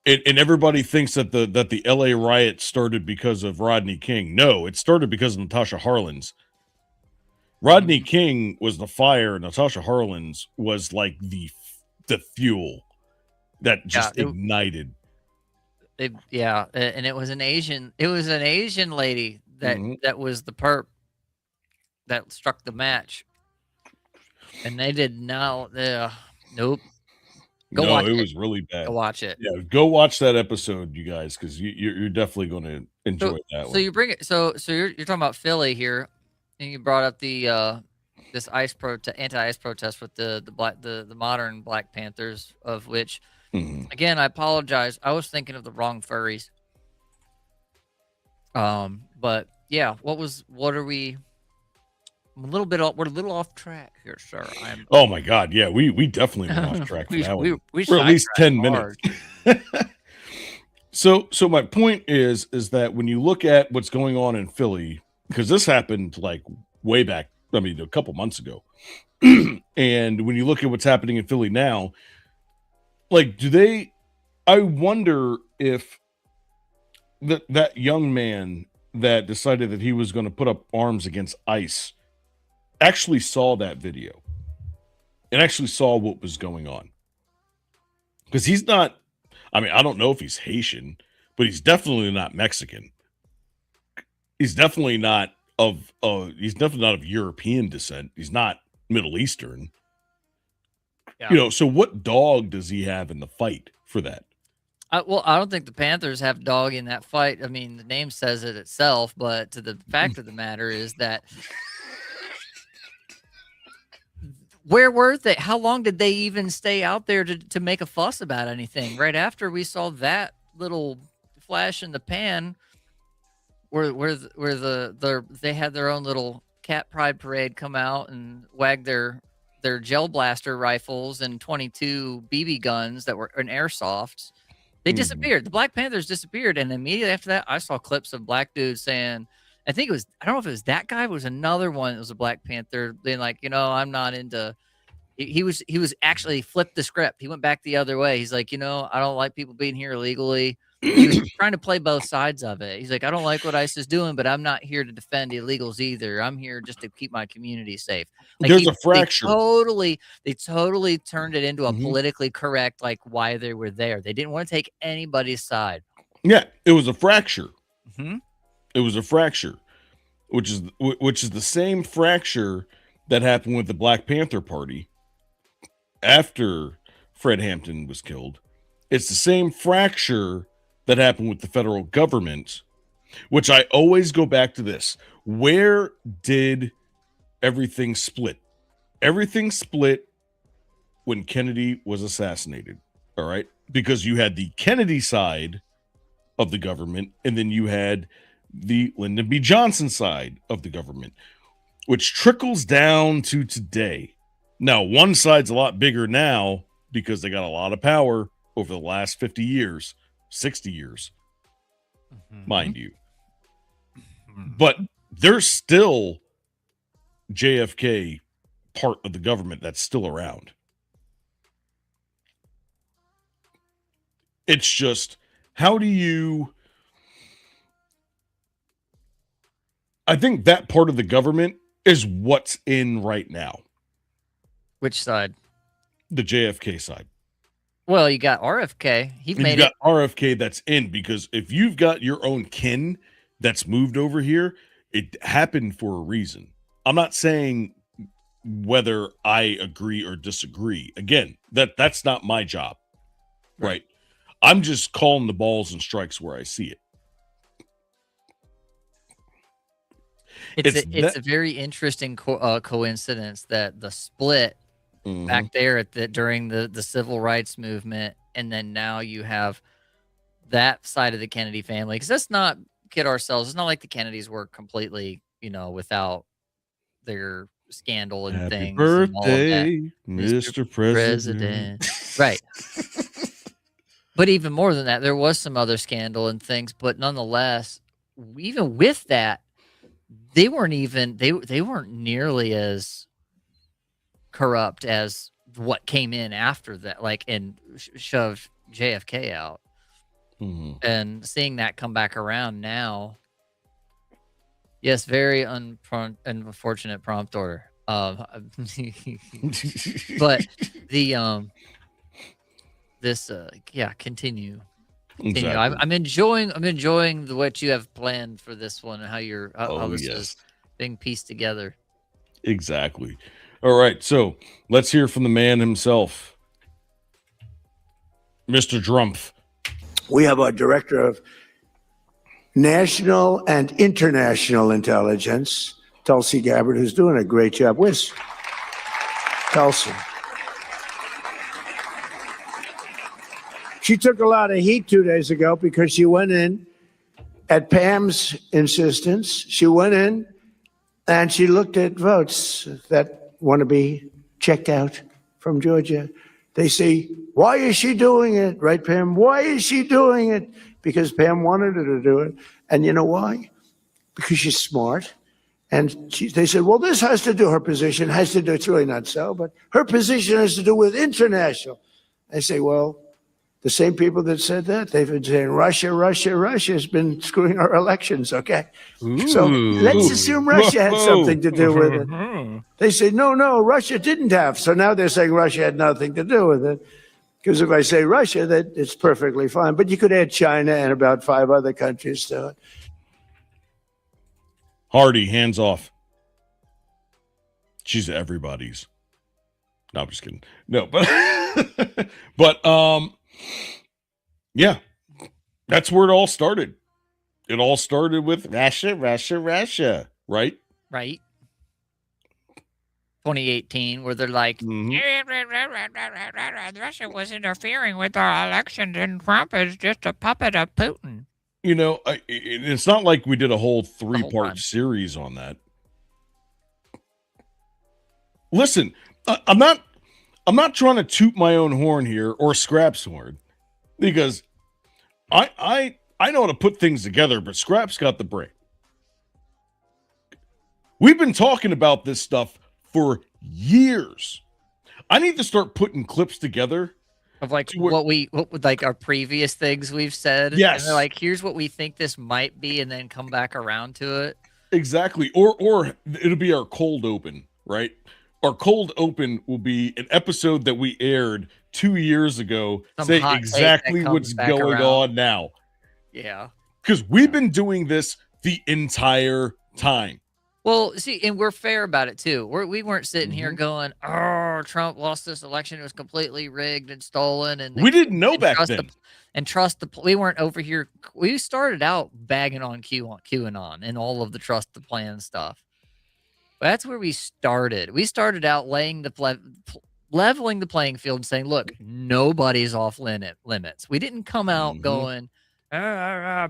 And everybody thinks that the LA riot started because of Rodney King. No, it started because of Natasha Harlins. Rodney King was the fire. Natasha Harlins was like the fuel that just ignited. and it was an Asian. It was an Asian lady that was the perp that struck the match, and they did not. Nope. Go watch it was really bad. Go watch it. Yeah, go watch that episode, you guys, because you're definitely going to enjoy that one. So you bring it. So you're talking about Philly here, and you brought up the this anti-ICE protest with the modern Black Panthers, of which again I apologize. I was thinking of the wrong furries. But yeah, what are we? We're a little off track here, sir. Oh my God, yeah, we definitely went off track for that one. We for at least 10 minutes. So my point is that when you look at what's going on in Philly, because this happened like way back, I mean, a couple months ago, and when you look at what's happening in Philly now, like, I wonder if that young man that decided that he was going to put up arms against ICE actually saw that video and actually saw what was going on. Because he's not, I mean, I don't know if he's Haitian, but he's definitely not Mexican. He's definitely not of European descent. He's not Middle Eastern. Yeah. So what dog does he have in the fight for that? Well, I don't think the Panthers have dog in that fight. I mean, the name says it itself, but the fact of the matter is that where were they? How long did they even stay out there to make a fuss about anything? Right after we saw that little flash in the pan, where they had their own little cat pride parade come out and wag their gel blaster rifles and 22 BB guns that were in airsofts. They disappeared. The Black Panthers disappeared, and immediately after that, I saw clips of black dudes saying, I think it was, I don't know if it was that guy, it was another one. It was a Black Panther. Then like, I'm not into, he was actually flipped the script. He went back the other way. He's like, I don't like people being here illegally. He was trying to play both sides of it. He's like, I don't like what ICE is doing, but I'm not here to defend illegals either. I'm here just to keep my community safe. Like, there's a fracture. They totally turned it into a politically correct, like why they were there. They didn't want to take anybody's side. Yeah, it was a fracture. It was a fracture, which is the same fracture that happened with the Black Panther Party after Fred Hampton was killed. It's the same fracture that happened with the federal government, which I always go back to this. Where did everything split? Everything split when Kennedy was assassinated. All right. Because you had the Kennedy side of the government, and then you had the Lyndon B. Johnson side of the government, which trickles down to today. Now, one side's a lot bigger now because they got a lot of power over the last 50 years, 60 years, mind you. But there's still JFK part of the government that's still around. It's just, how do you... I think that part of the government is what's in right now. Which side? The JFK side. Well, you got RFK. He And made you it. got RFK that's in, because if you've got your own kin that's moved over here, it happened for a reason. I'm not saying whether I agree or disagree. Again, that's not my job. Right. I'm just calling the balls and strikes where I see it. It's a very interesting coincidence that the split back there at during the civil rights movement, and then now you have that side of the Kennedy family. Because let's not kid ourselves, it's not like the Kennedys were completely, without their scandal and Happy things. And all of that. birthday, Mr. President. Right. But even more than that, there was some other scandal and things, but nonetheless, even with that, they weren't nearly as corrupt as what came in after that, like, and shoved JFK out. And seeing that come back around now, yes, very unfortunate prompt order. But the continue. Exactly. I'm enjoying what you have planned for this one and how this is being pieced together. Exactly. All right, so let's hear from the man himself, Mr. Drumpf. We have our director of national and international intelligence, Tulsi Gabbard, who's doing a great job. Where's Tulsi? She took a lot of heat 2 days ago because she went in at Pam's insistence. She went in and she looked at votes that want to be checked out from Georgia. They say, why is she doing it? Right, Pam? Why is she doing it? Because Pam wanted her to do it. And you know why? Because she's smart. And they said, well, this has to do, her position has to do, it's really not so, but her position has to do with international. I say, well, the same people that said that, they've been saying Russia has been screwing our elections, okay? So let's assume Russia had something to do with it. They say, no, Russia didn't have. So now they're saying Russia had nothing to do with it. Because if I say Russia, that it's perfectly fine. But you could add China and about 5 other countries to it. Hardy, hands off. She's everybody's. No, I'm just kidding. No, but yeah, that's where it all started. It all started with Russia, right? Right. 2018, where they're like, Russia was interfering with our elections, and Trump is just a puppet of Putin. It's not like we did a whole 3-part series on that. Listen, I'm not trying to toot my own horn here or Scrap's horn, because I know how to put things together, but Scrap's got the brain. We've been talking about this stuff for years. I need to start putting clips together of like what like our previous things we've said. Yes. And they're like, here's what we think this might be, and then come back around to it. Exactly. Or it'll be our cold open, right? Our cold open will be an episode that we aired 2 years ago, say exactly what's going on now. Yeah. Because we've been doing this the entire time. Well, see, and we're fair about it too. We weren't sitting here going, "Oh, Trump lost this election; it was completely rigged and stolen." And we didn't know back then. We weren't over here. We started out bagging on QAnon and all of the trust the plan stuff. But that's where we started. We started out leveling the playing field and saying, "Look, nobody's off limits." We didn't come out going,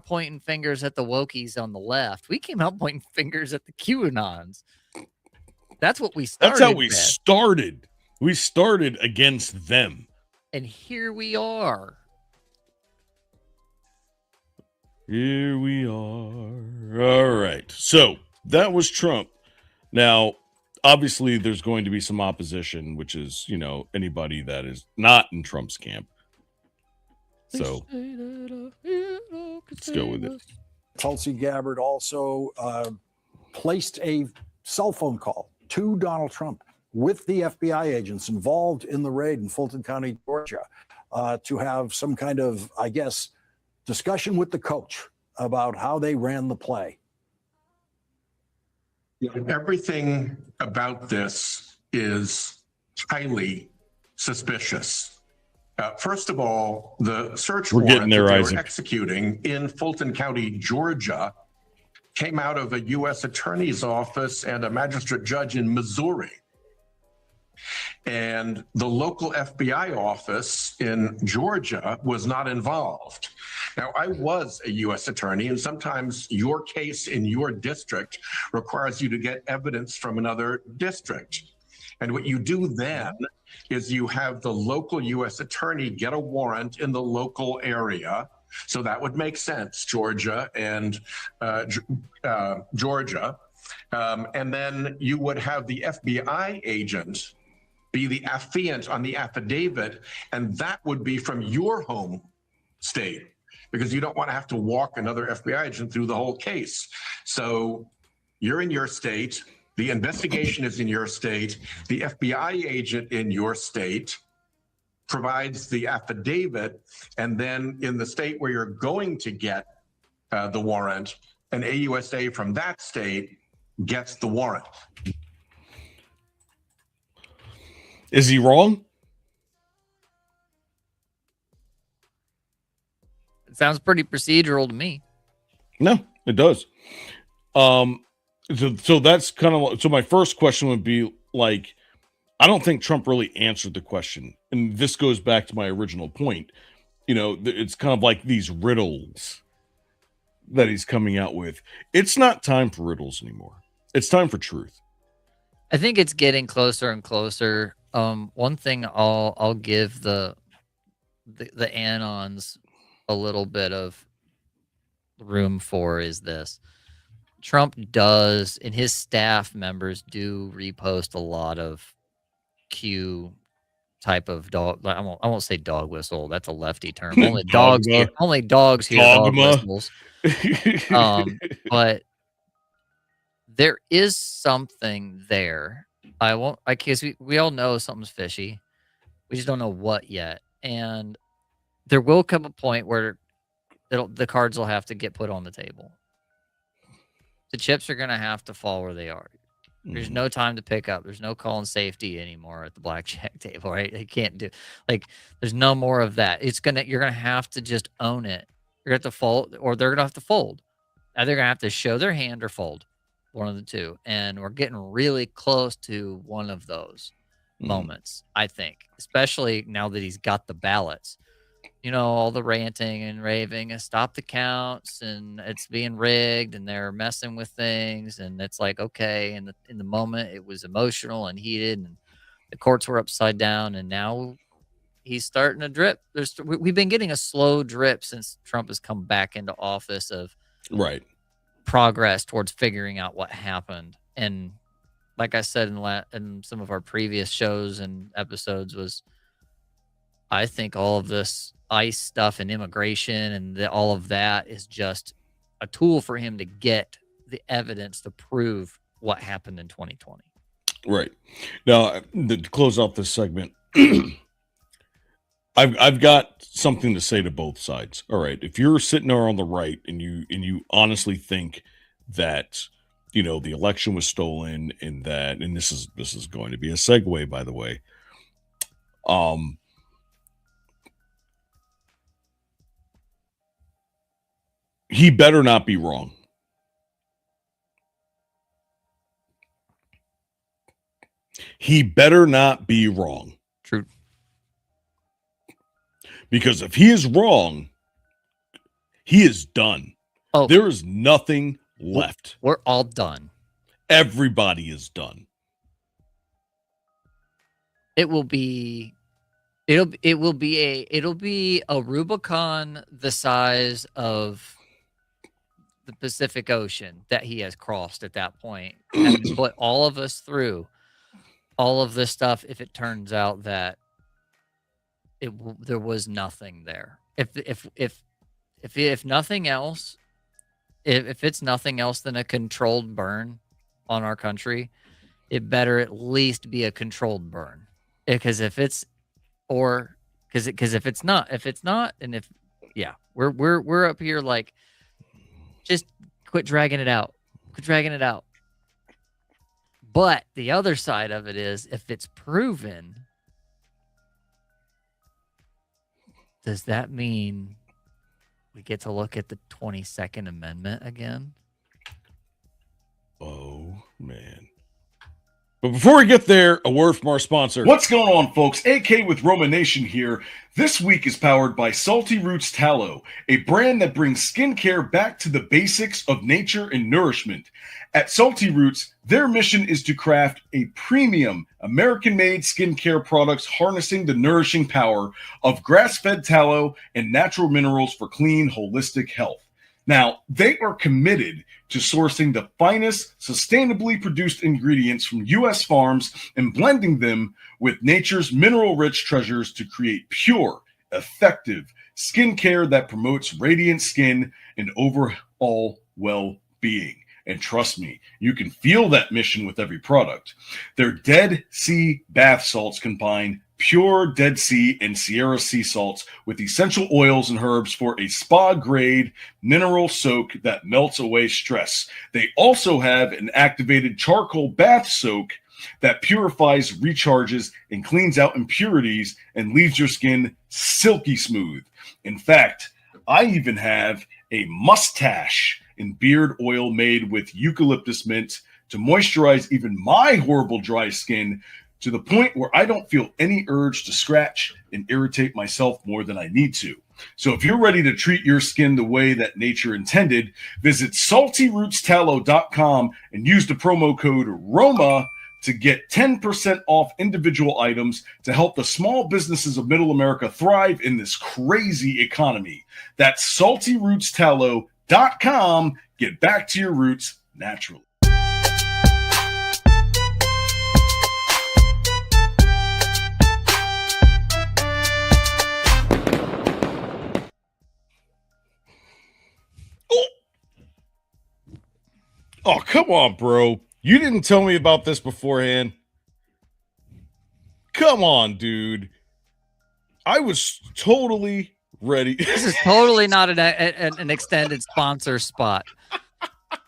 pointing fingers at the wokies on the left. We came out pointing fingers at the QAnons. That's what we started. That's how we started. We started against them. And here we are. Here we are. All right. So that was Trump. Now, obviously, there's going to be some opposition, which is, anybody that is not in Trump's camp. So let's go with it. Tulsi Gabbard also placed a cell phone call to Donald Trump with the FBI agents involved in the raid in Fulton County, Georgia. to have some kind of, I guess, discussion with the coach about how they ran the play. Everything about this is highly suspicious. First of all, the search We're getting warrant there, that they Isaac. were executing in Fulton County, Georgia, came out of a U.S. attorney's office and a magistrate judge in Missouri. And the local FBI office in Georgia was not involved. Now, I was a U.S. attorney, and sometimes your case in your district requires you to get evidence from another district. And what you do then is you have the local U.S. attorney get a warrant in the local area. So that would make sense, Georgia and Georgia. And then you would have the FBI agent be the affiant on the affidavit, and that would be from your home state, because you don't want to have to walk another FBI agent through the whole case. So you're in your state, the investigation is in your state, the FBI agent in your state provides the affidavit, and then in the state where you're going to get the warrant, an AUSA from that state gets the warrant. Is he wrong? It sounds pretty procedural to me. No, it does. So that's kind of, so my first question would be like, I don't think Trump really answered the question. And this goes back to my original point. You know, it's kind of like these riddles that he's coming out with. It's not time for riddles anymore. It's time for truth. I think it's getting closer and closer. One thing I'll give the Anons a little bit of room for is this. Trump does, and his staff members do repost a lot of Q type of dog. I won't say dog whistle. That's a lefty term. Only dogs hear dog whistles. But there is something there. Because we all know something's fishy. We just don't know what yet. And there will come a point where the cards will have to get put on the table. The chips are going to have to fall where they are. There's no time to pick up. There's no calling safety anymore at the blackjack table, right? They can't do, like, there's no more of that. You're going to have to just own it. You're going to have to fold, or they're going to have to fold. Either going to have to show their hand or fold. One of the two. And we're getting really close to one of those moments, I think, especially now that he's got the ballots. You know, all the ranting and raving and stop the counts and it's being rigged and they're messing with things. And it's like, okay. And in the moment it was emotional and heated and the courts were upside down. And now he's starting to drip. We've been getting a slow drip since Trump has come back into office of progress towards figuring out what happened. And like I said in some of our previous shows and episodes was, I think all of this ICE stuff and immigration and all of that is just a tool for him to get the evidence to prove what happened in 2020. Right. Now, to close off this segment, I've got something to say to both sides. All right. If you're sitting there on the right and you honestly think that, you know, the election was stolen and this is going to be a segue, by the way. He better not be wrong. He better not be wrong. True. Because if he is wrong, he is done. Oh, there is nothing left. We're all done. Everybody is done. It'll be a Rubicon the size of the Pacific Ocean that he has crossed at that point, and put all of us through all of this stuff. If it turns out that there was nothing there, if nothing else, if it's nothing else than a controlled burn on our country, it better at least be a controlled burn. Because if it's, or Because if it's not, and if we're up here like, just quit dragging it out. Quit dragging it out. But the other side of it is, if it's proven, does that mean we get to look at the 22nd Amendment again? Oh, man. But before we get there, a word from our sponsor. What's going on, folks? AK with Roman Nation here. This week is powered by Salty Roots Tallow, a brand that brings skincare back to the basics of nature and nourishment. At Salty Roots, their mission is to craft a premium American-made skincare products harnessing the nourishing power of grass-fed tallow and natural minerals for clean, holistic health. Now, they are committed to sourcing the finest, sustainably produced ingredients from U.S. farms and blending them with nature's mineral-rich treasures to create pure, effective skincare that promotes radiant skin and overall well-being. And trust me, you can feel that mission with every product. Their Dead Sea bath salts combine pure Dead Sea and Sierra sea salts with essential oils and herbs for a spa-grade mineral soak that melts away stress. They also have an activated charcoal bath soak that purifies, recharges, and cleans out impurities and leaves your skin silky smooth. In fact, I even have a mustache and beard oil made with eucalyptus mint to moisturize even my horrible dry skin, to the point where I don't feel any urge to scratch and irritate myself more than I need to. So if you're ready to treat your skin the way that nature intended, visit saltyrootstallow.com and use the promo code ROMA to get 10% off individual items to help the small businesses of Middle America thrive in this crazy economy. That's saltyrootstallow.com. Get back to your roots naturally. Oh, come on, bro. You didn't tell me about this beforehand. Come on, dude. I was totally ready. This is totally not an extended sponsor spot.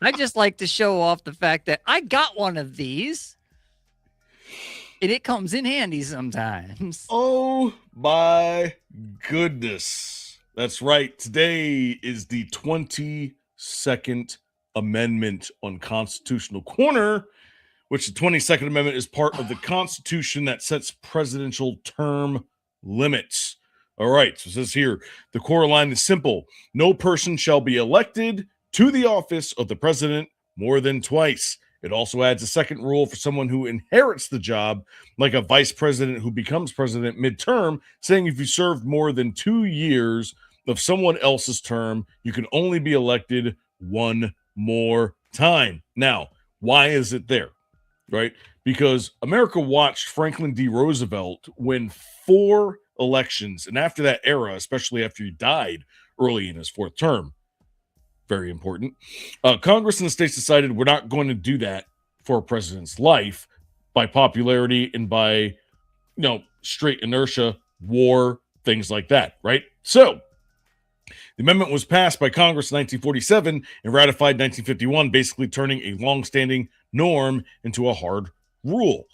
I just like to show off the fact that I got one of these, and it comes in handy sometimes. Oh, my goodness. That's right. Today is the 22nd Amendment on Constitutional Corner, which the 22nd Amendment is part of the Constitution that sets presidential term limits. All right, so it says here, the core line is simple. No person shall be elected to the office of the president more than twice. It also adds a second rule for someone who inherits the job, like a vice president who becomes president midterm, saying if you served more than 2 years of someone else's term, you can only be elected one more time. Now, why is it there? Right? Because America watched Franklin D. Roosevelt win 4 elections, and after that era, especially after he died early in his 4th term, very important, Congress and the states decided we're not going to do that for a president's life by popularity and by, straight inertia, war, things like that, right? So the amendment was passed by Congress in 1947 and ratified in 1951, basically turning a long-standing norm into a hard rule.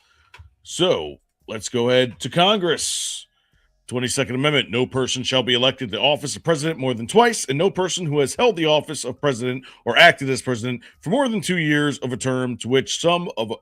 So let's go ahead to Congress. 22nd Amendment, no person shall be elected to the office of president more than twice, and no person who has held the office of president or acted as president for more than 2 years of a term to which some of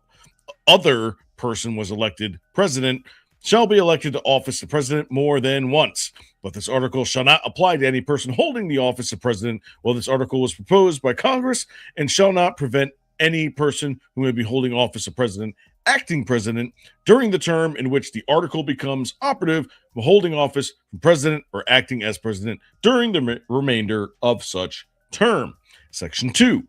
other person was elected president shall be elected to office of president more than once. But this article shall not apply to any person holding the office of president while this article was proposed by Congress, and shall not prevent any person who may be holding office of president acting president during the term in which the article becomes operative from holding office from president or acting as president during the remainder of such term. Section 2.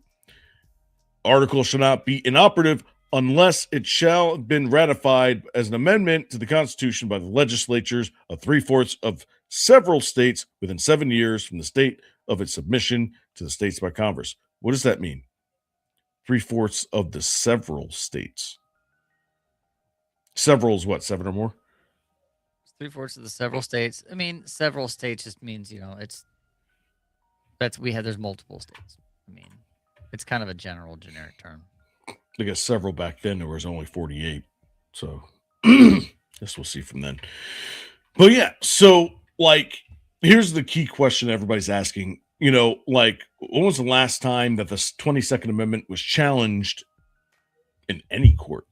Article shall not be inoperative unless it shall have been ratified as an amendment to the Constitution by the legislatures of 3/4 of several states within 7 years from the state of its submission to the states by Congress. What does that mean? 3/4 of the several states. Several is what, 7 or more? 3/4 of the several states. I mean, several states just means, there's multiple states. I mean, it's kind of a generic term. I guess several back then, there was only 48. So guess we'll see from then. But yeah, so like, here's the key question everybody's asking. Like, when was the last time that the 22nd Amendment was challenged in any court?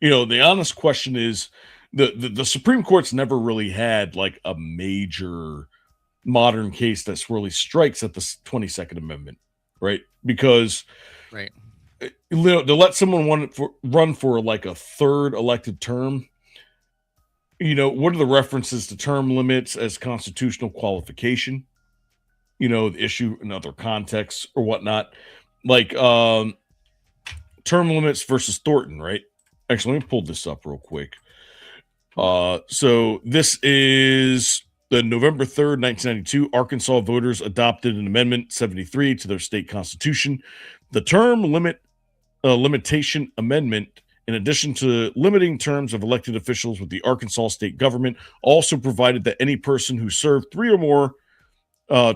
The honest question is the Supreme Court's never really had like a major modern case that's really strikes at the 22nd Amendment, right? Because Right. to let someone run for like a third elected term, what are the references to term limits as constitutional qualification? The issue in other contexts or whatnot, like term limits versus Thornton, right? Actually, let me pull this up real quick. So this is the November 3rd, 1992. Arkansas voters adopted an Amendment 73 to their state constitution. The term limitation amendment, in addition to limiting terms of elected officials with the Arkansas state government, also provided that any person who served 3 or more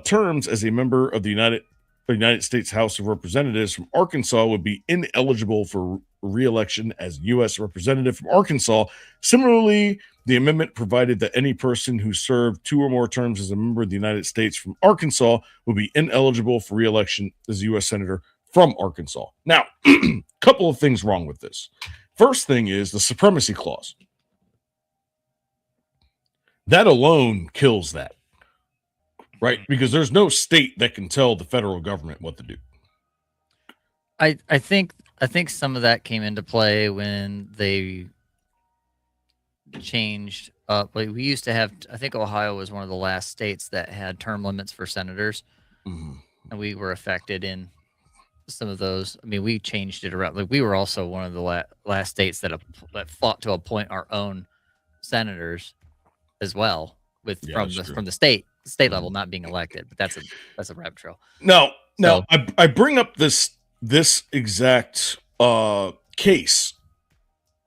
terms as a member of the United States House of Representatives from Arkansas would be ineligible for re-election as U.S. representative from Arkansas. Similarly, the amendment provided that any person who served 2 or more terms as a member of the United States from Arkansas would be ineligible for re-election as a U.S. senator from Arkansas. Now, a couple of things wrong with this. First thing is the supremacy clause. That alone kills that. Right, because there's no state that can tell the federal government what to do. I think some of that came into play when they changed up. Like, we used to have, I think Ohio was one of the last states that had term limits for senators, and we were affected in some of those. I mean, we changed it around. Like, we were also one of the last states that fought to appoint our own senators as well, from the state level, not being elected. But that's a rabbit trail. No, I bring up this exact case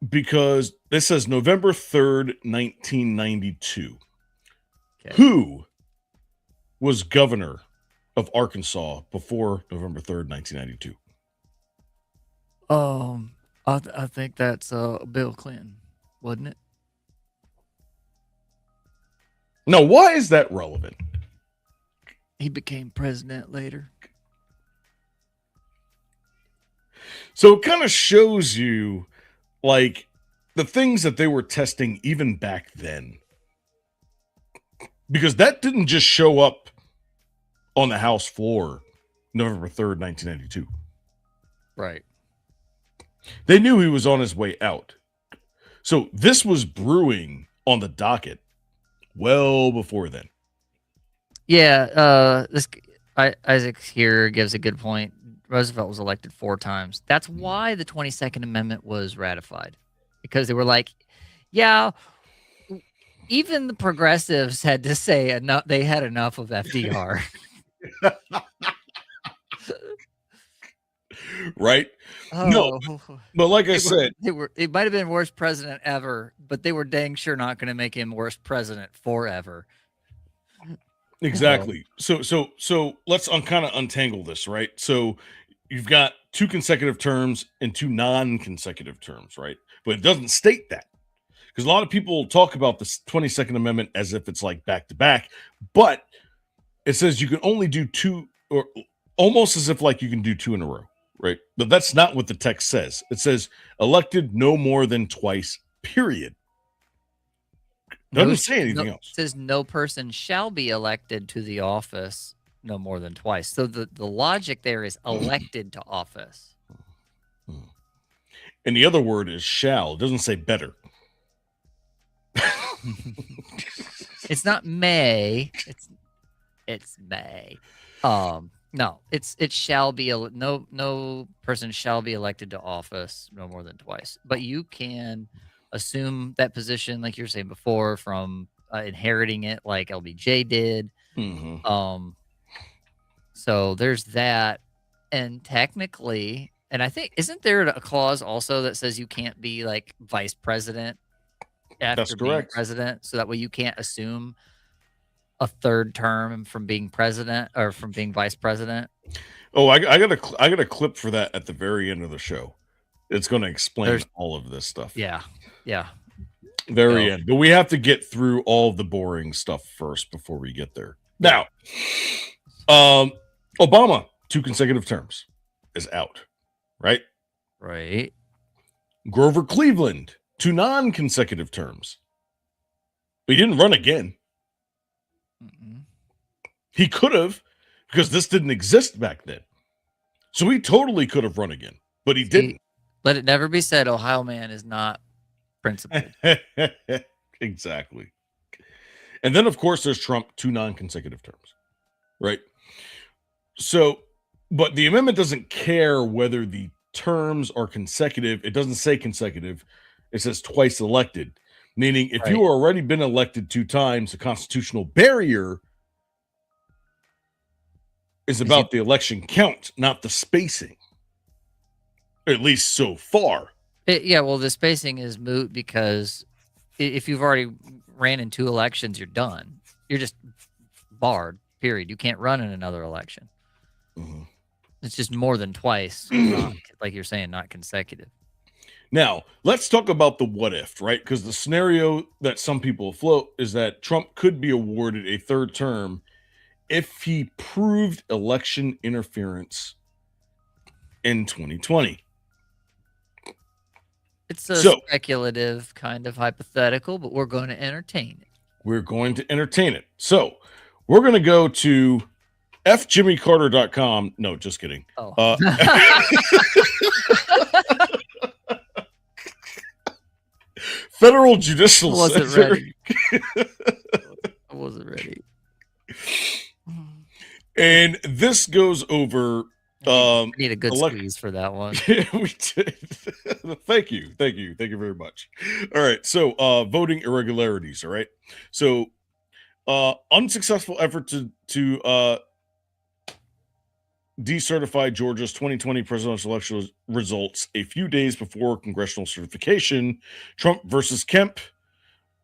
because this says November 3rd, 1992. Okay. Who was governor of Arkansas before November 3rd, 1992? I think that's Bill Clinton, wasn't it? No, why is that relevant? He became president later. So it kind of shows you, like, the things that they were testing even back then. Because that didn't just show up on the House floor November 3rd, 1992. Right. They knew he was on his way out. So this was brewing on the docket well before then. Yeah, Isaac here gives a good point. Roosevelt was elected 4 times. That's why the 22nd Amendment was ratified, because they were like, yeah, even the progressives had to say enough. They had enough of FDR. Right? No, but like I said, it might have been worst president ever, but they were dang sure not going to make him worst president forever. Exactly. So let's kind of untangle this, right? So you've got 2 consecutive terms and 2 non-consecutive terms, right? But it doesn't state that, because a lot of people talk about the 22nd Amendment as if it's like back to back, but it says you can only do 2, or almost as if like you can do 2 in a row, right? But that's not what the text says. It says elected no more than twice, period. Doesn't say anything else. It says no person shall be elected to the office no more than twice. So the logic there is elected to office. And the other word is shall. It doesn't say better. It's not may. It's may. No, it shall be no person shall be elected to office no more than twice. But you can assume that position, like you were saying before, from inheriting it, like LBJ did. So there's that, and technically, and I think, isn't there a clause also that says you can't be like vice president after being correct. president, so that way you can't assume a third term from being president or from being vice president. Oh, I got a clip for that at the very end of the show. It's going to explain all of this stuff. Yeah. Very end. But we have to get through all of the boring stuff first before we get there. Now, Obama, 2 consecutive terms, is out, right? Right. Grover Cleveland, 2 non-consecutive terms. But he didn't run again. He could have, because this didn't exist back then. So he totally could have run again, but he didn't. Let it never be said Ohio man is not principled. Exactly. And then, of course, there's Trump, 2 non-consecutive terms, right? So, but the amendment doesn't care whether the terms are consecutive. It doesn't say consecutive. It says twice elected, meaning if you already been elected 2 times, the constitutional barrier is about the election count, not the spacing. At least so far. Well, the spacing is moot because if you've already ran in 2 elections, you're done. You're just barred, period. You can't run in another election. It's just more than twice, not, like you're saying, not consecutive. Now, let's talk about the what if, right? Because the scenario that some people afloat is that Trump could be awarded a 3rd term if he proved election interference in 2020. It's a speculative kind of hypothetical, but we're going to entertain it. We're going to entertain it. So we're going to go to fjimmycarter.com. No, just kidding. Oh. Federal Judicial Center. I wasn't ready. And this goes over. We need a good squeeze for that one. Yeah, we did. Thank you very much. All right, so voting irregularities. All right, so unsuccessful effort to decertify Georgia's 2020 presidential election results a few days before congressional certification. Trump versus Kemp.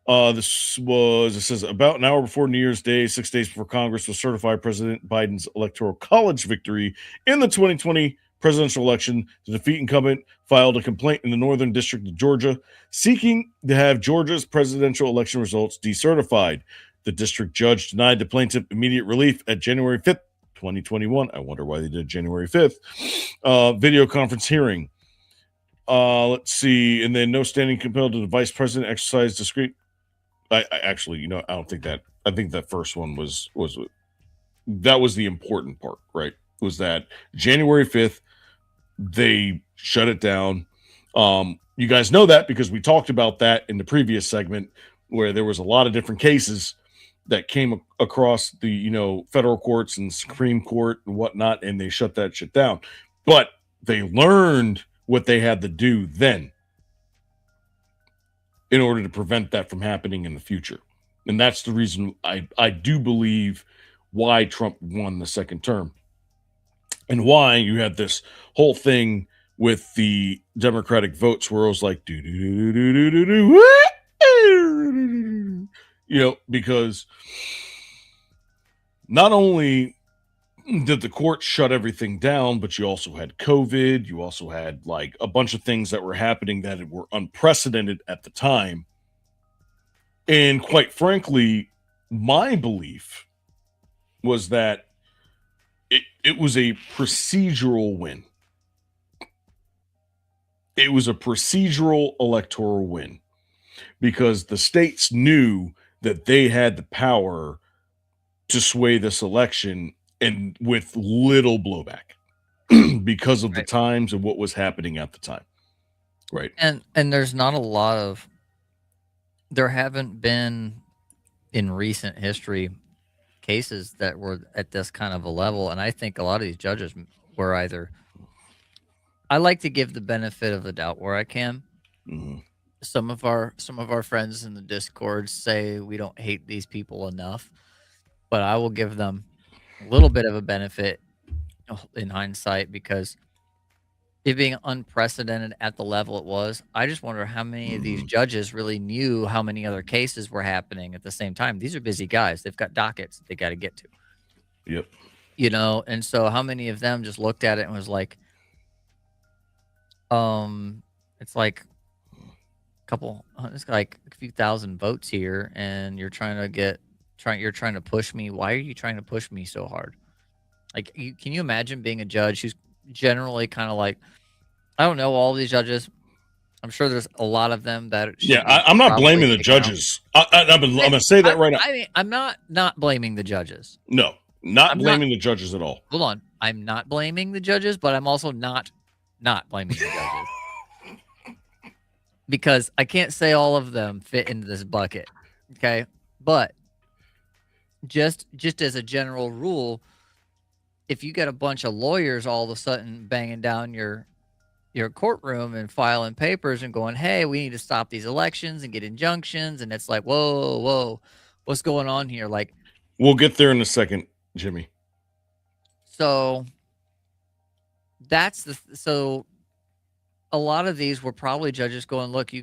It says about an hour before New Year's Day, 6 days before Congress was certified President Biden's Electoral College victory in the 2020 presidential election. The defeat incumbent filed a complaint in the Northern District of Georgia seeking to have Georgia's presidential election results decertified. The district judge denied the plaintiff immediate relief at January 5th, 2021. I wonder why they did January 5th. Video conference hearing. Let's see. And then no standing compelled to the vice president exercise discreet. I actually, I don't think that. I think that first one was that was the important part, right? Was that January 5th, they shut it down. You guys know that because we talked about that in the previous segment where there was a lot of different cases that came across the, federal courts and Supreme Court and whatnot, and they shut that shit down. But they learned what they had to do then in order to prevent that from happening in the future. And that's the reason I do believe why Trump won the 2nd term and why you had this whole thing with the Democratic votes where it was like, because not only did the court shut everything down, but you also had COVID. You also had like a bunch of things that were happening that were unprecedented at the time. And quite frankly, my belief was that it was a procedural win. It was a procedural electoral win because the states knew that they had the power to sway this election and with little blowback because of the times and what was happening at the time. Right. And there's not a lot of, there haven't been in recent history cases that were at this kind of a level. And I think a lot of these judges were either, I like to give the benefit of the doubt where I can. Mm-hmm. Some of our friends in the Discord say we don't hate these people enough, but I will give them a little bit of a benefit in hindsight because it being unprecedented at the level it was, I just wonder how many of these judges really knew how many other cases were happening at the same time. These are busy guys. They've got dockets they got to get to. Yep. You know, and so how many of them just looked at it and was like, it's like it's like a few thousand votes here, and you're trying to push me. Why are you trying to push me so hard? Like, can you imagine being a judge who's generally kind of like, I don't know, all these judges. I'm sure there's a lot of them that. I'm not blaming the judges. I'm going to say that right now. I mean, I'm not blaming the judges. No, not blaming the judges at all. Hold on. I'm not blaming the judges, but I'm also not blaming the judges. Because I can't say all of them fit into this bucket. Okay. But just as a general rule, if you get a bunch of lawyers all of a sudden banging down your courtroom and filing papers and going, hey, we need to stop these elections and get injunctions, and it's like, whoa, what's going on here? Like, we'll get there in a second, Jimmy. So so a lot of these were probably judges going, look, I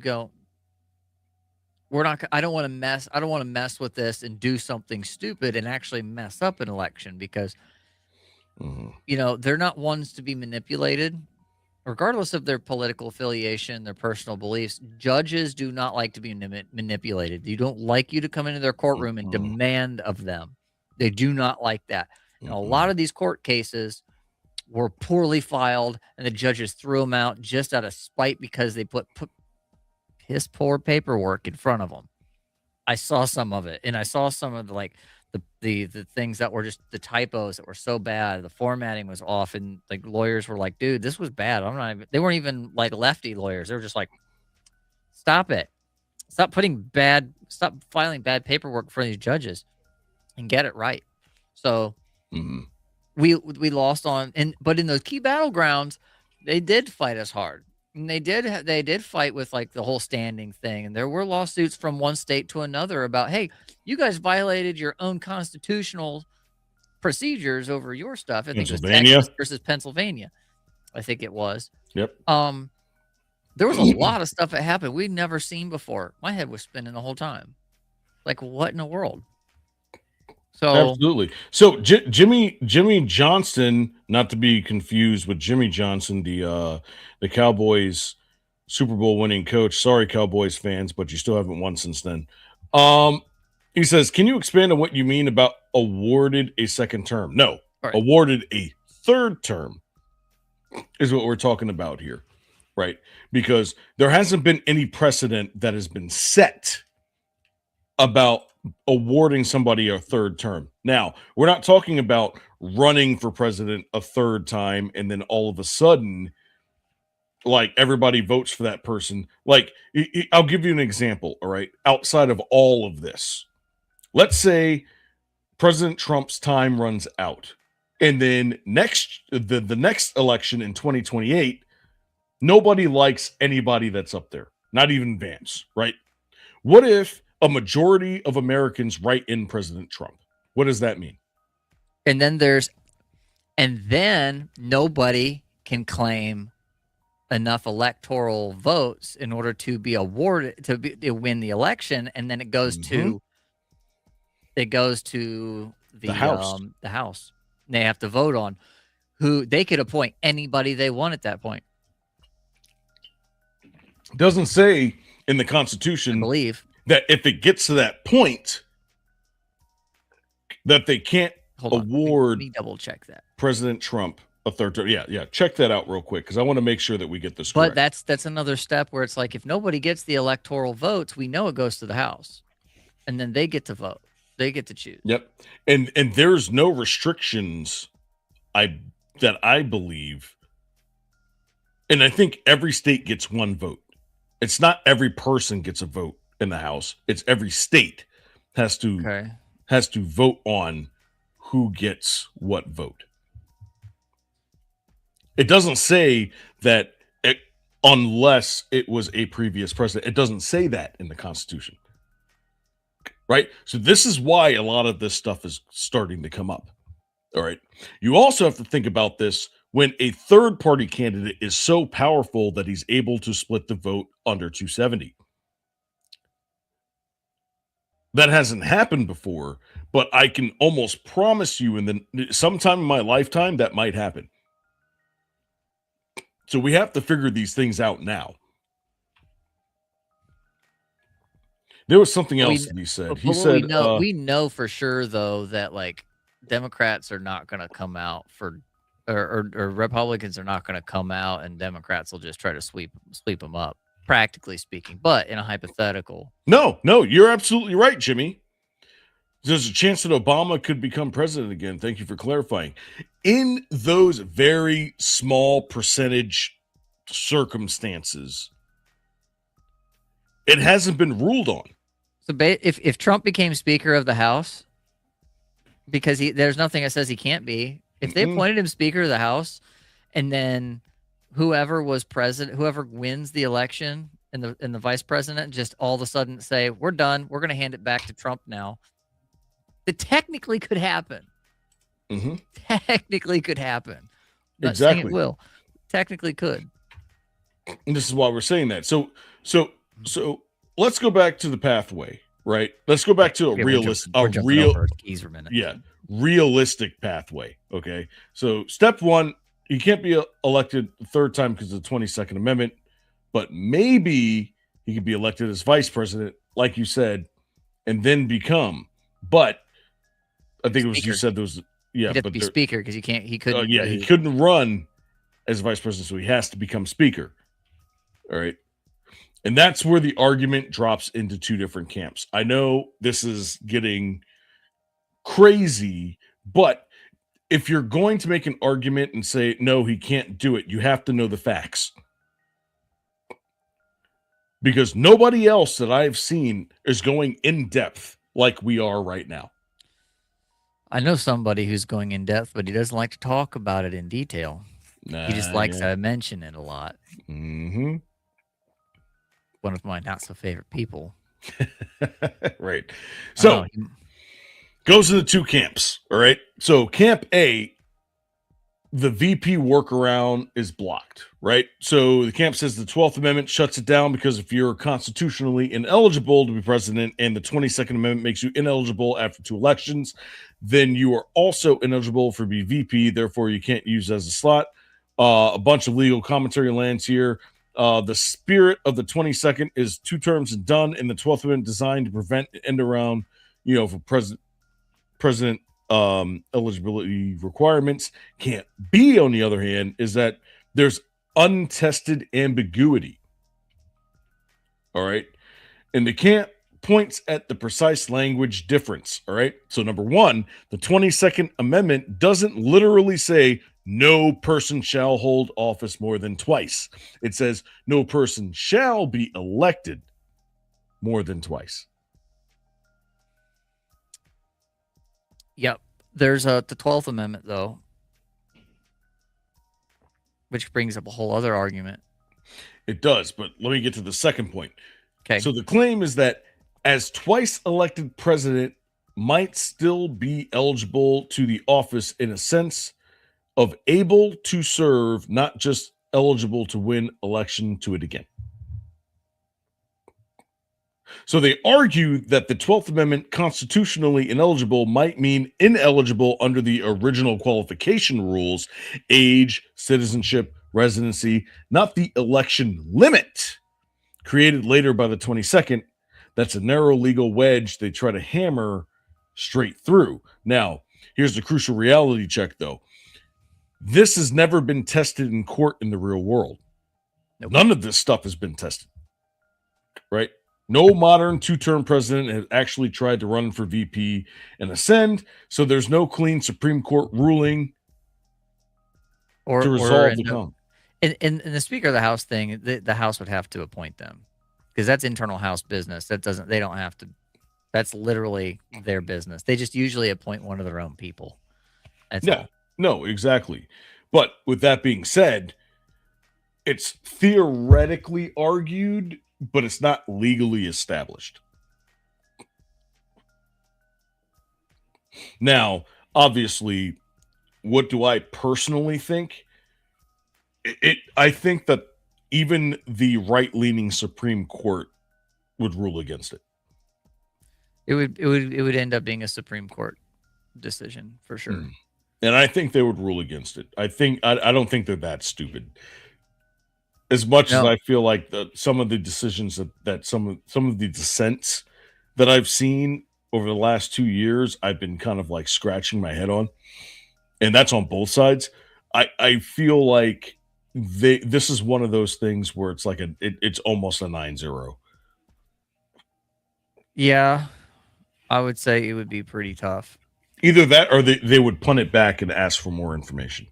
don't want to mess with this and do something stupid and actually mess up an election, because you know, they're not ones to be manipulated, regardless of their political affiliation, their personal beliefs. Judges do not like to be manipulated. They don't like you to come into their courtroom and demand of them. They do not like that. And a lot of these court cases were poorly filed, and the judges threw them out just out of spite because they put piss poor paperwork in front of them. I saw some of it, and I saw some of the things that were just the typos that were so bad. The formatting was off, and like lawyers were like, dude, this was bad. They weren't even like lefty lawyers. They were just like, stop it. Stop filing bad paperwork for these judges and get it right. So we lost on, but in those key battlegrounds, they did fight us hard. And they did fight with like the whole standing thing. And there were lawsuits from one state to another about, hey, you guys violated your own constitutional procedures over your stuff. I think it was Texas versus Pennsylvania. I think it was. Yep. There was a lot of stuff that happened we'd never seen before. My head was spinning the whole time. Like, what in the world? So absolutely. So Jimmy Johnson, not to be confused with Jimmy Johnson, the Cowboys Super Bowl winning coach. Sorry, Cowboys fans, but you still haven't won since then. He says, can you expand on what you mean about awarded a second term? No, awarded a third term is what we're talking about here, right? Because there hasn't been any precedent that has been set about awarding somebody a third term. Now, we're not talking about running for president a third time and then all of a sudden, like, everybody votes for that person. Like, I'll give you an example, all right? Outside of all of this, let's say President Trump's time runs out, and then the next election in 2028, nobody likes anybody that's up there, not even Vance, right? What if a majority of Americans write in President Trump? What does that mean? And then nobody can claim enough electoral votes in order to be awarded to win the election, and then it goes to the House. The House. And they have to vote on who they could appoint anybody they want at that point. It doesn't say in the Constitution, I believe, that if it gets to that point, that they can't award. Let me double check that. President Trump a third term. Yeah. Check that out real quick, because I want to make sure that we get this correct. But that's another step where it's like, if nobody gets the electoral votes, we know it goes to the House, and then they get to vote. They get to choose. Yep. And there's no restrictions, that I believe. And I think every state gets one vote. It's not every person gets a vote in the House. It's every state has to vote on who gets what vote. It doesn't say that unless it was a previous president. It doesn't say that in the Constitution. Right? So this is why a lot of this stuff is starting to come up. All right. You also have to think about this when a third party candidate is so powerful that he's able to split the vote under 270. That hasn't happened before, but I can almost promise you sometime in my lifetime that might happen. So we have to figure these things out now. There was something else that he said. He said, we know for sure though that like Democrats are not going to come out for, or Republicans are not going to come out, and Democrats will just try to sweep them up, practically speaking. But in a hypothetical, no, you're absolutely right, Jimmy. There's a chance that Obama could become president again. Thank you for clarifying. In those very small percentage circumstances, it hasn't been ruled on. So if Trump became Speaker of the House, because there's nothing that says he can't be, if they appointed him Speaker of the House, and then whoever was president, whoever wins the election and the vice president, just all of a sudden say, we're done, we're going to hand it back to Trump now. It technically could happen. Technically could happen. Not saying it will. Technically could. And this is why we're saying that. So let's go back to the pathway, right? Let's go back to realistic pathway. Okay. So step one, he can't be elected the third time because of the 22nd Amendment, but maybe he could be elected as vice president, like you said, and then become. But I think it was, you said there was, yeah, he'd have to be Speaker because he couldn't. He couldn't run as vice president, so he has to become Speaker. All right. And that's where the argument drops into two different camps. I know this is getting crazy, but if you're going to make an argument and say, no, he can't do it, you have to know the facts. Because nobody else that I've seen is going in depth like we are right now. I know somebody who's going in depth, but he doesn't like to talk about it in detail. He just likes to mention it a lot. Mm-hmm. One of my not so favorite people. Right. So goes into two camps. All right. So camp A, the VP workaround is blocked, right? So the camp says the 12th Amendment shuts it down because if you're constitutionally ineligible to be president and the 22nd Amendment makes you ineligible after 2 elections, then you are also ineligible for be VP. Therefore, you can't use as a slot. A bunch of legal commentary lands here. The spirit of the 22nd is 2 terms and done, and the 12th Amendment designed to prevent end around, for president eligibility requirements. Can't be, on the other hand, is that there's untested ambiguity. All right. And the camp points at the precise language difference. All right. So number one, the 22nd Amendment doesn't literally say no person shall hold office more than twice. It says no person shall be elected more than twice. Yep. There's the 12th Amendment, though, which brings up a whole other argument. It does, but let me get to the second point. Okay. So the claim is that as twice elected president might still be eligible to the office in a sense of able to serve, not just eligible to win election to it again. So they argue that the 12th Amendment constitutionally ineligible might mean ineligible under the original qualification rules, age, citizenship, residency, not the election limit created later by the 22nd. That's a narrow legal wedge they try to hammer straight through. Now, here's the crucial reality check, though. This has never been tested in court in the real world. Nope. None of this stuff has been tested, right? No modern 2-term president has actually tried to run for VP and ascend, so there's no clean Supreme Court ruling to resolve the conflict. In the Speaker of the House thing, the House would have to appoint them because that's internal House business. They don't have to. That's literally their business. They just usually appoint one of their own people. That's all. No, exactly. But with that being said, it's theoretically argued, but it's not legally established. Now, obviously, what do I personally think? I think that even the right-leaning Supreme Court would rule against it. It would end up being a Supreme Court decision for sure. And I think they would rule against it. I don't think they're that stupid. As much as I feel like some of the decisions that some of the dissents that I've seen over the last 2 years, I've been kind of like scratching my head on, and that's on both sides. I feel like this is one of those things where it's like it's almost a 9-0. Yeah, I would say it would be pretty tough. Either that, or they would punt it back and ask for more information.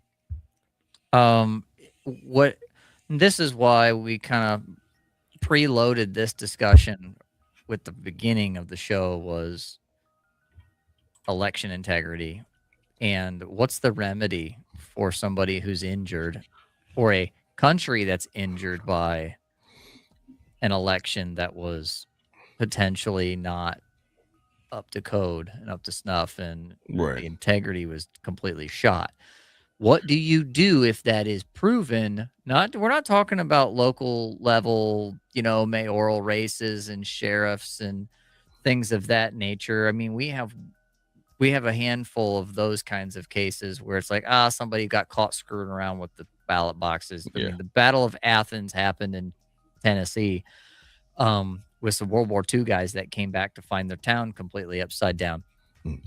This is why we kind of preloaded this discussion with the beginning of the show was election integrity and what's the remedy for somebody who's injured or a country that's injured by an election that was potentially not up to code and up to snuff and the integrity was completely shot. What do you do if that is proven? We're not talking about local level, mayoral races and sheriffs and things of that nature. I mean, we have a handful of those kinds of cases where it's like, somebody got caught screwing around with the ballot boxes. I mean, the Battle of Athens happened in Tennessee with some World War II guys that came back to find their town completely upside down.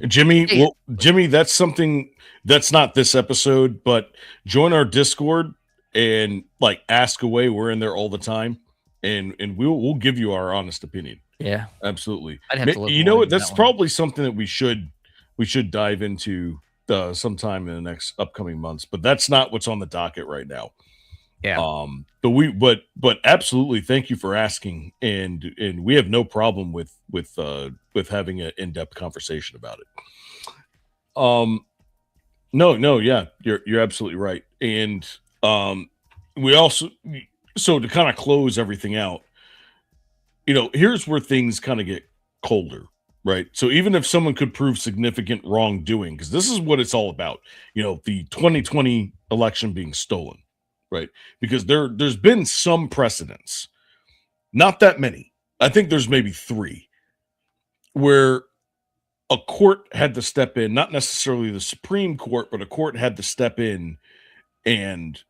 Jimmy, that's something that's not this episode, but join our Discord and like ask away. We're in there all the time, and we'll give you our honest opinion. Yeah, absolutely. I'd have to look know what? That's probably something that we should dive into sometime in the next upcoming months. But that's not what's on the docket right now. Yeah. But absolutely, thank you for asking, and we have no problem with having an in-depth conversation about it. No, yeah, you're absolutely right, and we also, so to kind of close everything out, here's where things kind of get colder, right? So even if someone could prove significant wrongdoing, because this is what it's all about, the 2020 election being stolen. Right, because there's been some precedents, not that many. I think there's maybe 3 where a court had to step in, not necessarily the Supreme Court, but a court had to step in and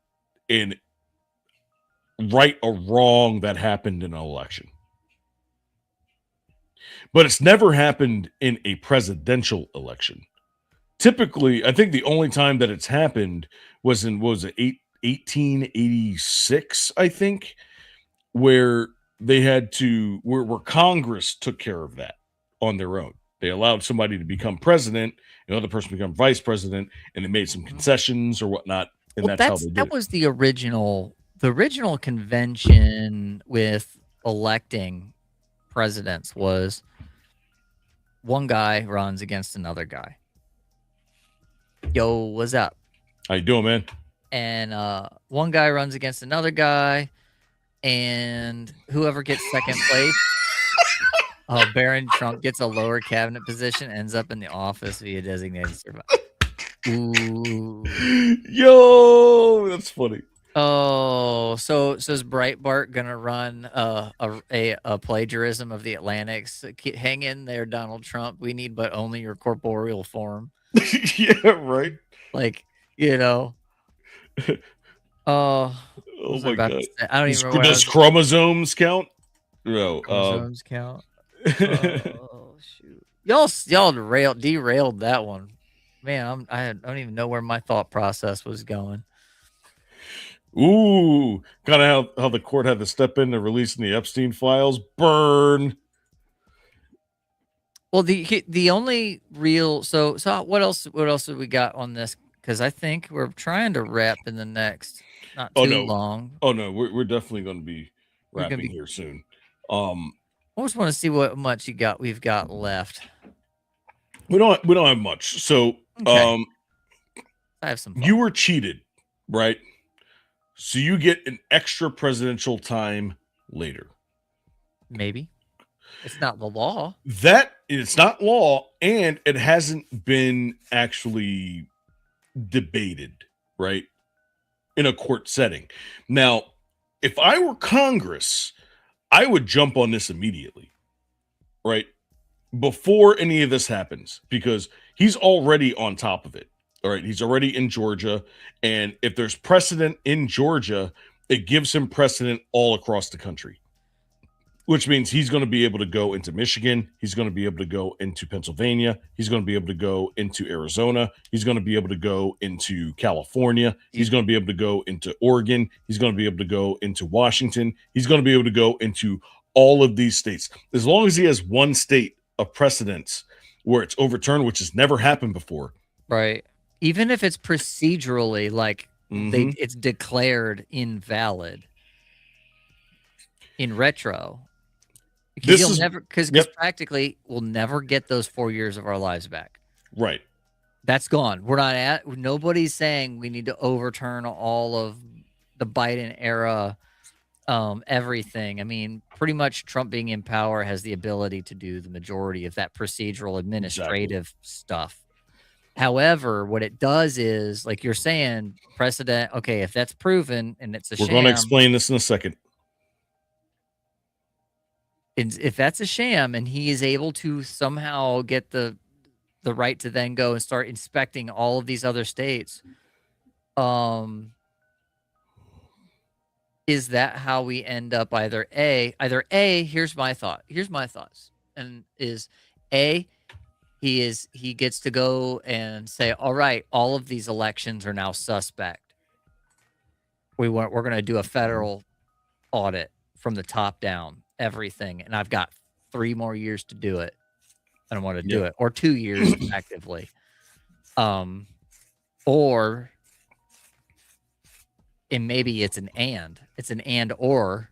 right a wrong that happened in an election. But it's never happened in a presidential election. Typically, I think the only time that it's happened was in 1886, I think, where they had to where Congress took care of that on their own. They allowed somebody to become president, another person become vice president, and they made some concessions or whatnot, and that's how they did that it. was the original convention with electing presidents was one guy runs against another guy. Yo, what's up? How you doing, man? And one guy runs against another guy, and whoever gets second place, Barron Trump gets a lower cabinet position, ends up in the office via designated survivor. Ooh. Yo, that's funny. Oh, so is Breitbart gonna run a plagiarism of the Atlantic's? Hang in there, Donald Trump. We need but only your corporeal form. Yeah, right. Like, oh my God. I don't even remember. Does chromosomes count? No. Chromosomes count. Oh shoot! Y'all derailed that one, man. I don't even know where my thought process was going. Ooh, kind of how the court had to step in to releasing the Epstein files. Burn. Well, the only real so what else have we got on this? Because I think we're trying to wrap in the next not too long. Oh no, we're definitely going to be wrapping here soon. I just want to see what much we've got left. We don't have much. So I have some fun. You were cheated, right? So you get an extra presidential time later. Maybe. It's not the law. It's not law, and it hasn't been actually debated, right? in a court setting. Now, if I were Congress, I would jump on this immediately, right? Before any of this happens, because he's already on top of it. All right. He's already in Georgia. And if there's precedent in Georgia, it gives him precedent all across the country, which means he's going to be able to go into Michigan. He's going to be able to go into Pennsylvania. He's going to be able to go into Arizona. He's going to be able to go into California. He's going to be able to go into Oregon. He's going to be able to go into Washington. He's going to be able to go into all of these states. As long as he has one state of precedence where it's overturned, which has never happened before. Right. Even if it's procedurally, like it's declared invalid in retro. Because practically we'll never get those 4 years of our lives back. Right. That's gone. Nobody's saying we need to overturn all of the Biden era, everything. I mean, pretty much Trump being in power has the ability to do the majority of that procedural administrative stuff. However, what it does is, like you're saying, precedent. Okay, if that's proven and it's a sham. We're going to explain this in a second. If that's a sham and he is able to somehow get the right to then go and start inspecting all of these other states, is that how we end up either A, here's my thoughts, and is A, he gets to go and say, all right, all of these elections are now suspect. We're going to do a federal audit from the top down, everything, and I've got 3 more years to do it. I don't want to do it, or 2 years effectively, or and maybe it's an and or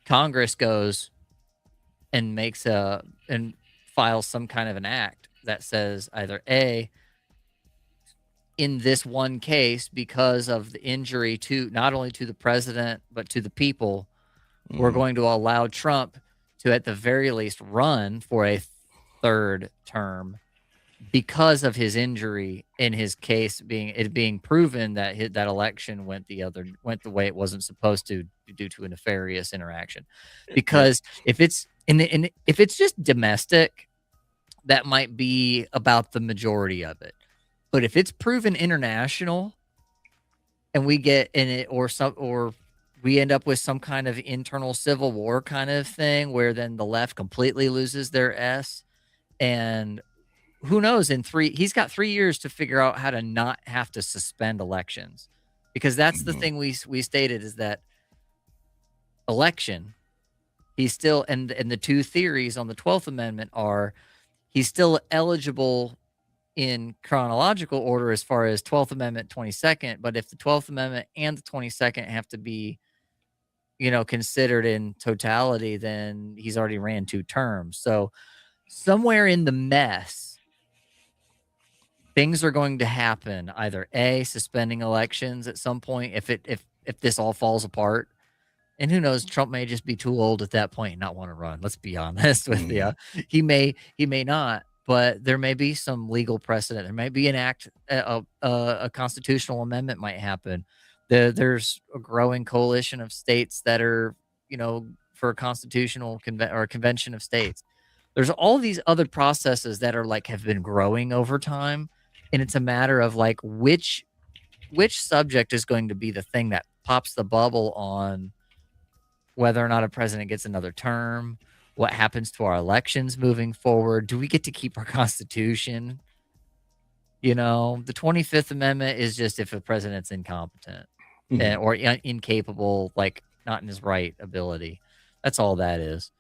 Congress goes and makes and files some kind of an act that says either A, in this one case, because of the injury to not only to the president but to the people, we're going to allow Trump to at the very least run for a 3rd term because of his injury, in his case being proven that that election went the way it wasn't supposed to due to a nefarious interaction. Because if it's if it's just domestic, that might be about the majority of it. But if it's proven international and we get in it, or we end up with some kind of internal civil war kind of thing where then the left completely loses their S, and who knows, he's got 3 years to figure out how to not have to suspend elections, because that's the thing we stated, is that election, he's still, and the 2 theories on the 12th Amendment are, he's still eligible in chronological order as far as 12th Amendment, 22nd, but if the 12th Amendment and the 22nd have to be, considered in totality, then he's already ran 2 terms. So somewhere in the mess, things are going to happen. Either A, suspending elections at some point if this all falls apart, and who knows, Trump may just be too old at that point and not want to run. Let's be honest with you. He may not, but there may be some legal precedent. There may be an act, a constitutional amendment might happen. There's a growing coalition of states that are, for a constitutional convention of states. There's all these other processes that are have been growing over time. And it's a matter of which subject is going to be the thing that pops the bubble on whether or not a president gets another term, what happens to our elections moving forward. Do we get to keep our Constitution? The 25th Amendment is just if a president's incompetent or incapable, not in his right ability. That's all that is.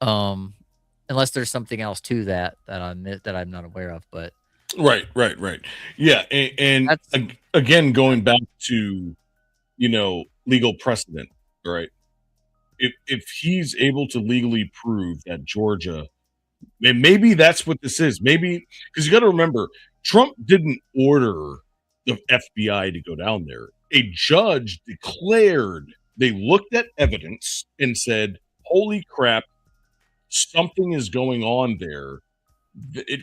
Unless there's something else to that I'm not aware of, but right. Yeah, and again, going back to legal precedent, right? If he's able to legally prove that Georgia, and maybe that's what this is, maybe because you got to remember, Trump didn't order the FBI to go down there. A judge declared, they looked at evidence and said, "Holy crap, something is going on there.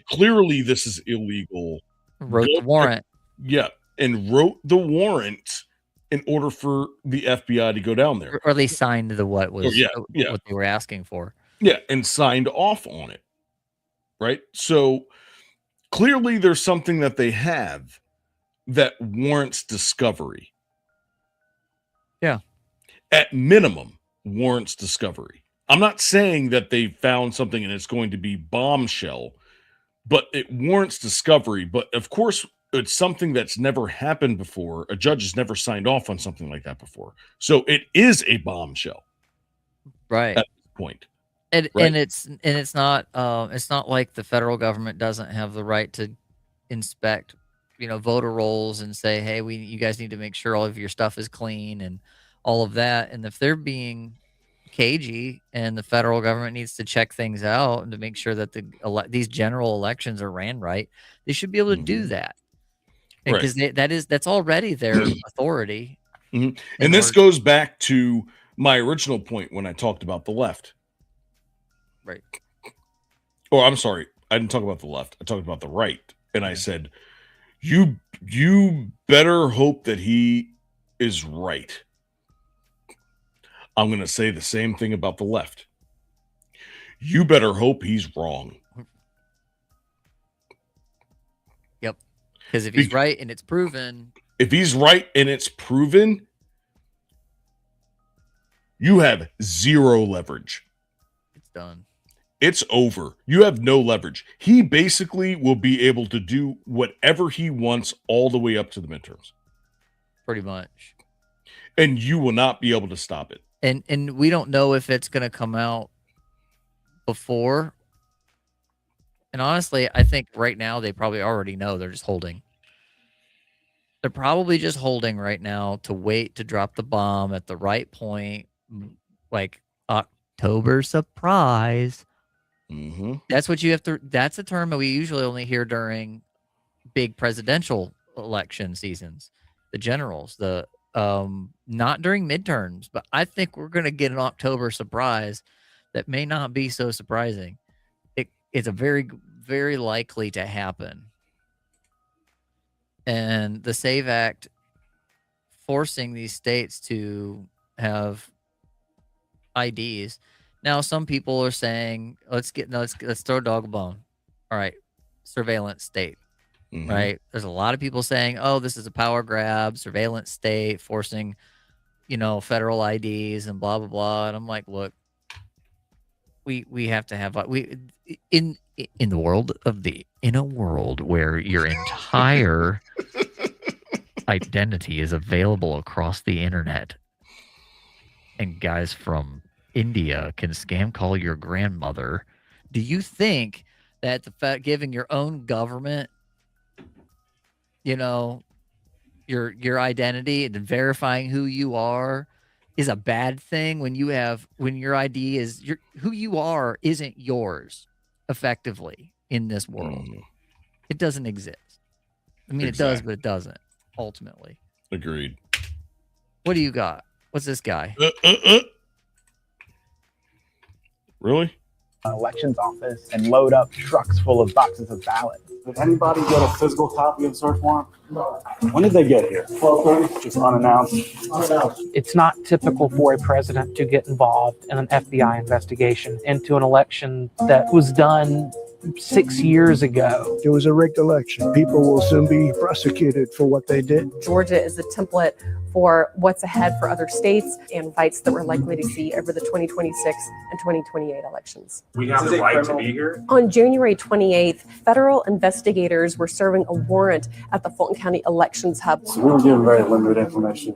Clearly this is illegal." Wrote the warrant. Yeah. and wrote the warrant in order for the FBI to go down there. Or they signed the what was what they were asking for. Yeah, and signed off on it. Right? So clearly there's something that they have that warrants discovery. Yeah. At minimum, warrants discovery. I'm not saying that they found something and it's going to be bombshell, but it warrants discovery. But of course, it's something that's never happened before. A judge has never signed off on something like that before. So it is a bombshell. Right. At this point. And Right. and it's not like the federal government doesn't have the right to inspect, voter rolls and say, hey, you guys need to make sure all of your stuff is clean and all of that. And if they're being cagey and the federal government needs to check things out and to make sure that these general elections are ran right, they should be able to do that. Because that's already their authority. And this goes back to my original point when I talked about the left. Right. Oh, I'm sorry. I didn't talk about the left. I talked about the right. And I said, you better hope that he is right. I'm going to say the same thing about the left. You better hope he's wrong. Yep. Because if he's right and it's proven. If he's right and it's proven, you have zero leverage. It's done. It's over. You have no leverage. He basically will be able to do whatever he wants all the way up to the midterms. Pretty much. And you will not be able to stop it. And we don't know if it's going to come out before. And honestly, I think right now they probably already know. They're just holding. They're probably just holding right now to wait to drop the bomb at the right point, like October surprise. Mm-hmm. That's what you have to. That's a term that we usually only hear during big presidential election seasons. The generals, not during midterms, but I think we're going to get an October surprise that may not be so surprising. It's a very, very likely to happen. And the SAVE Act forcing these states to have IDs. Now, some people are saying, let's throw a dog a bone. All right, surveillance state. Mm-hmm. Right? There's a lot of people saying, oh, this is a power grab, surveillance state, forcing, federal IDs and blah, blah, blah. And I'm like, look, we have to have, in the world in a world where your entire identity is available across the internet and guys from India can scam call your grandmother, do you think that the fact giving your own government your identity and verifying who you are is a bad thing when your ID is who you are isn't yours effectively in this world? It doesn't exist. I mean, It does, but it doesn't ultimately. Agreed. What do you got? What's this guy? Really? An elections office and load up trucks full of boxes of ballots. Did anybody get a physical copy of the search warrant? No. When did they get here? 12:30, just unannounced. It's not typical for a president to get involved in an FBI investigation into an election that was done 6 years ago. It was a rigged election. People will soon be prosecuted for what they did. Georgia is the template for what's ahead for other states and fights that we're likely to see over the 2026 and 2028 elections. We have the right to be here. On January 28th, federal investigators were serving a warrant at the Fulton County Elections Hub. So we were given very limited information.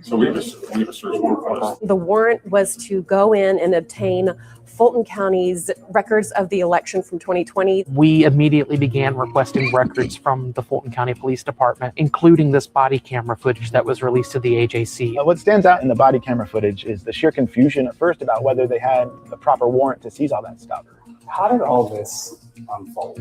So we have a search warrant. The warrant was to go in and obtain Fulton County's records of the election from 2020. We immediately began requesting records from the Fulton County Police Department, including this body camera footage that was released to the AJC. What stands out in the body camera footage is the sheer confusion at first about whether they had the proper warrant to seize all that stuff. How did all this unfold?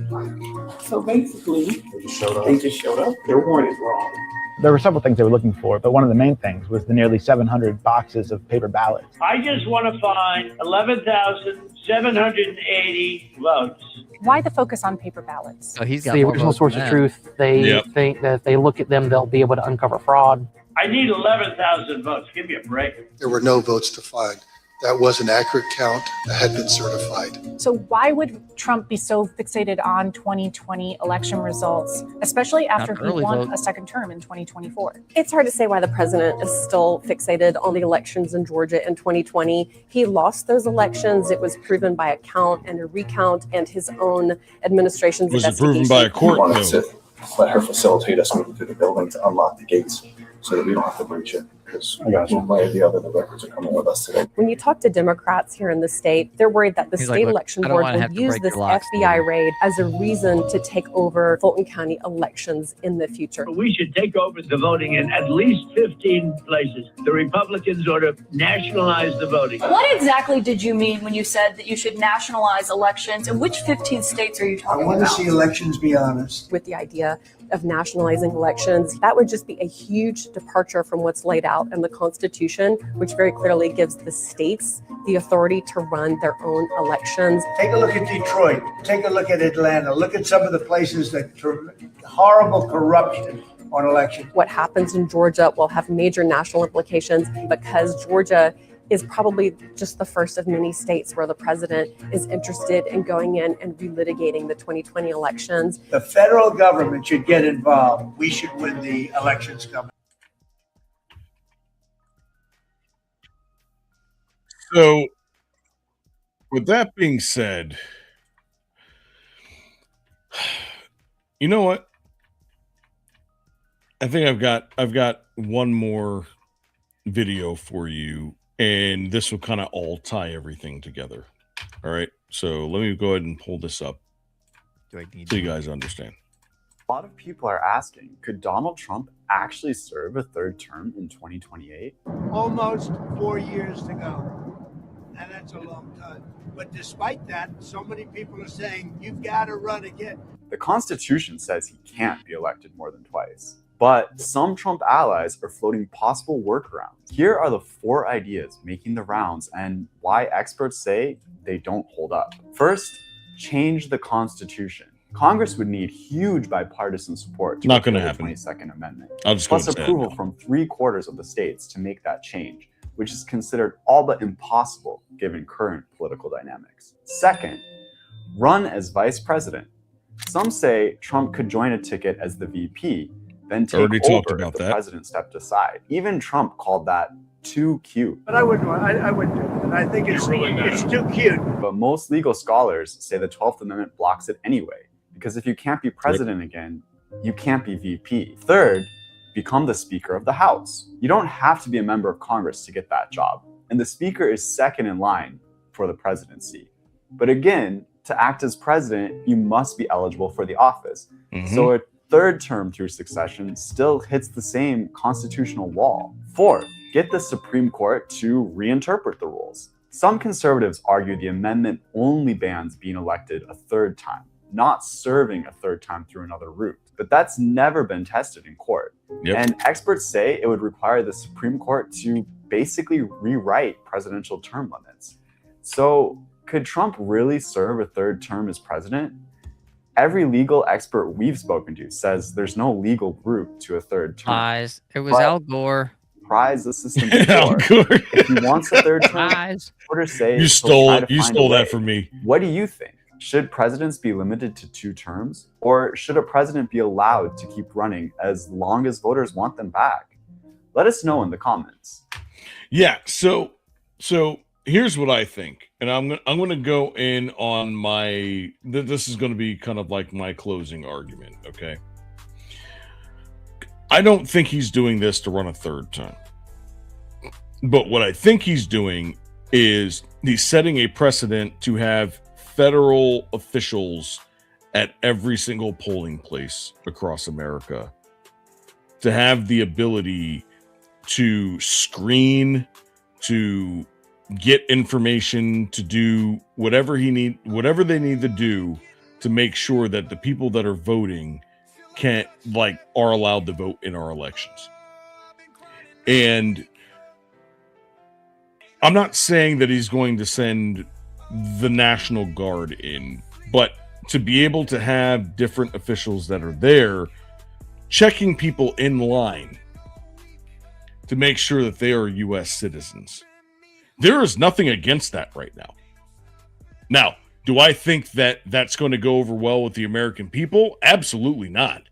So basically, they just showed up. Their warrant is wrong. There were several things they were looking for, but one of the main things was the nearly 700 boxes of paper ballots. I just want to find 11,780 votes Why the focus on paper ballots? So he's got the more original votes source than of that. truth. They think that if they look at them, they'll be able to uncover fraud. I need 11,000 votes. Give me a break. There were no votes to find. That was an accurate count that had been certified. So why would Trump be so fixated on 2020 election results, especially after he early won vote. a second term in 2024? It's hard to say why the president is still fixated on the elections in Georgia in 2020. He lost those elections. It was proven by a count and a recount and his own administration's Was it investigation. proven by a court? Wanted No. to let her facilitate us moving through the building to unlock the gates so that we don't have to breach it. Because one way or the other, the records are coming with us today. When you talk to Democrats here in the state, they're worried that the He's state like, "Look, election I don't board wanna will have to use break this your locks, FBI dude." raid as a reason to take over Fulton County elections in the future. We should take over the voting in at least 15 places. The Republicans ought to nationalize the voting. What exactly did you mean when you said that you should nationalize elections? And which 15 states are you I talking want to about? see elections be honest. With the idea of nationalizing elections, that would just be a huge departure from what's laid out in the Constitution, which very clearly gives the states the authority to run their own elections. Take a look at Detroit. Take a look at Atlanta. Look at some of the places that horrible corruption on election. What happens in Georgia will have major national implications because Georgia is probably just the first of many states where the president is interested in going in and relitigating the 2020 elections. The federal government should get involved. We should win the elections coming. So, with that being said, you know what? I think I've got one more video for you, and this will kind of all tie everything together. All right. So let me go ahead and pull this up so you guys understand. A lot of people are asking, could Donald Trump actually serve a third term in 2028? Almost 4 years to go. And that's a long time. But despite that, so many people are saying, you've got to run again. The Constitution says he can't be elected more than twice. But some Trump allies are floating possible workarounds. Here are the 4 ideas making the rounds and why experts say they don't hold up. First, change the Constitution. Congress would need huge bipartisan support to Not gonna repeal the happen. 22nd Amendment, I'll just go plus and say it approval now. from 3/4 of the states to make that change, which is considered all but impossible given current political dynamics. Second, run as vice president. Some say Trump could join a ticket as the VP, then take Already talked over about if the that. president stepped aside. Even Trump called that too cute. But I wouldn't do it. I think it's too cute. But most legal scholars say the 12th Amendment blocks it anyway, because if you can't be president again, you can't be VP. Third, become the Speaker of the House. You don't have to be a member of Congress to get that job, and the Speaker is second in line for the presidency. But again, to act as president, you must be eligible for the office. So a third term through succession still hits the same constitutional wall. Fourth, get the Supreme Court to reinterpret the rules. Some conservatives argue the amendment only bans being elected a third time, not serving a third time through another route. But that's never been tested in court. Yep. And experts say it would require the Supreme Court to basically rewrite presidential term limits. So could Trump really serve a third term as president? Every legal expert we've spoken to says there's no legal route to a third term. Lies. It was But Al Gore. Prize the system Al before. Gore. If he wants a third term, Lies. voters say You he'll stole try it. to You find a stole that way. from me. What do you think? Should presidents be limited to 2 terms? Or should a president be allowed to keep running as long as voters want them back? Let us know in the comments. Yeah, so here's what I think, and I'm going to go in on my. This is going to be kind of like my closing argument. Okay, I don't think he's doing this to run a third term, but what I think he's doing is he's setting a precedent to have federal officials at every single polling place across America to have the ability to screen, to get information, to do whatever they need to do to make sure that the people that are voting are allowed to vote in our elections. And I'm not saying that he's going to send the National Guard in, but to be able to have different officials that are there checking people in line to make sure that they are U.S. citizens. There is nothing against that right now. Now, do I think that that's going to go over well with the American people? Absolutely not.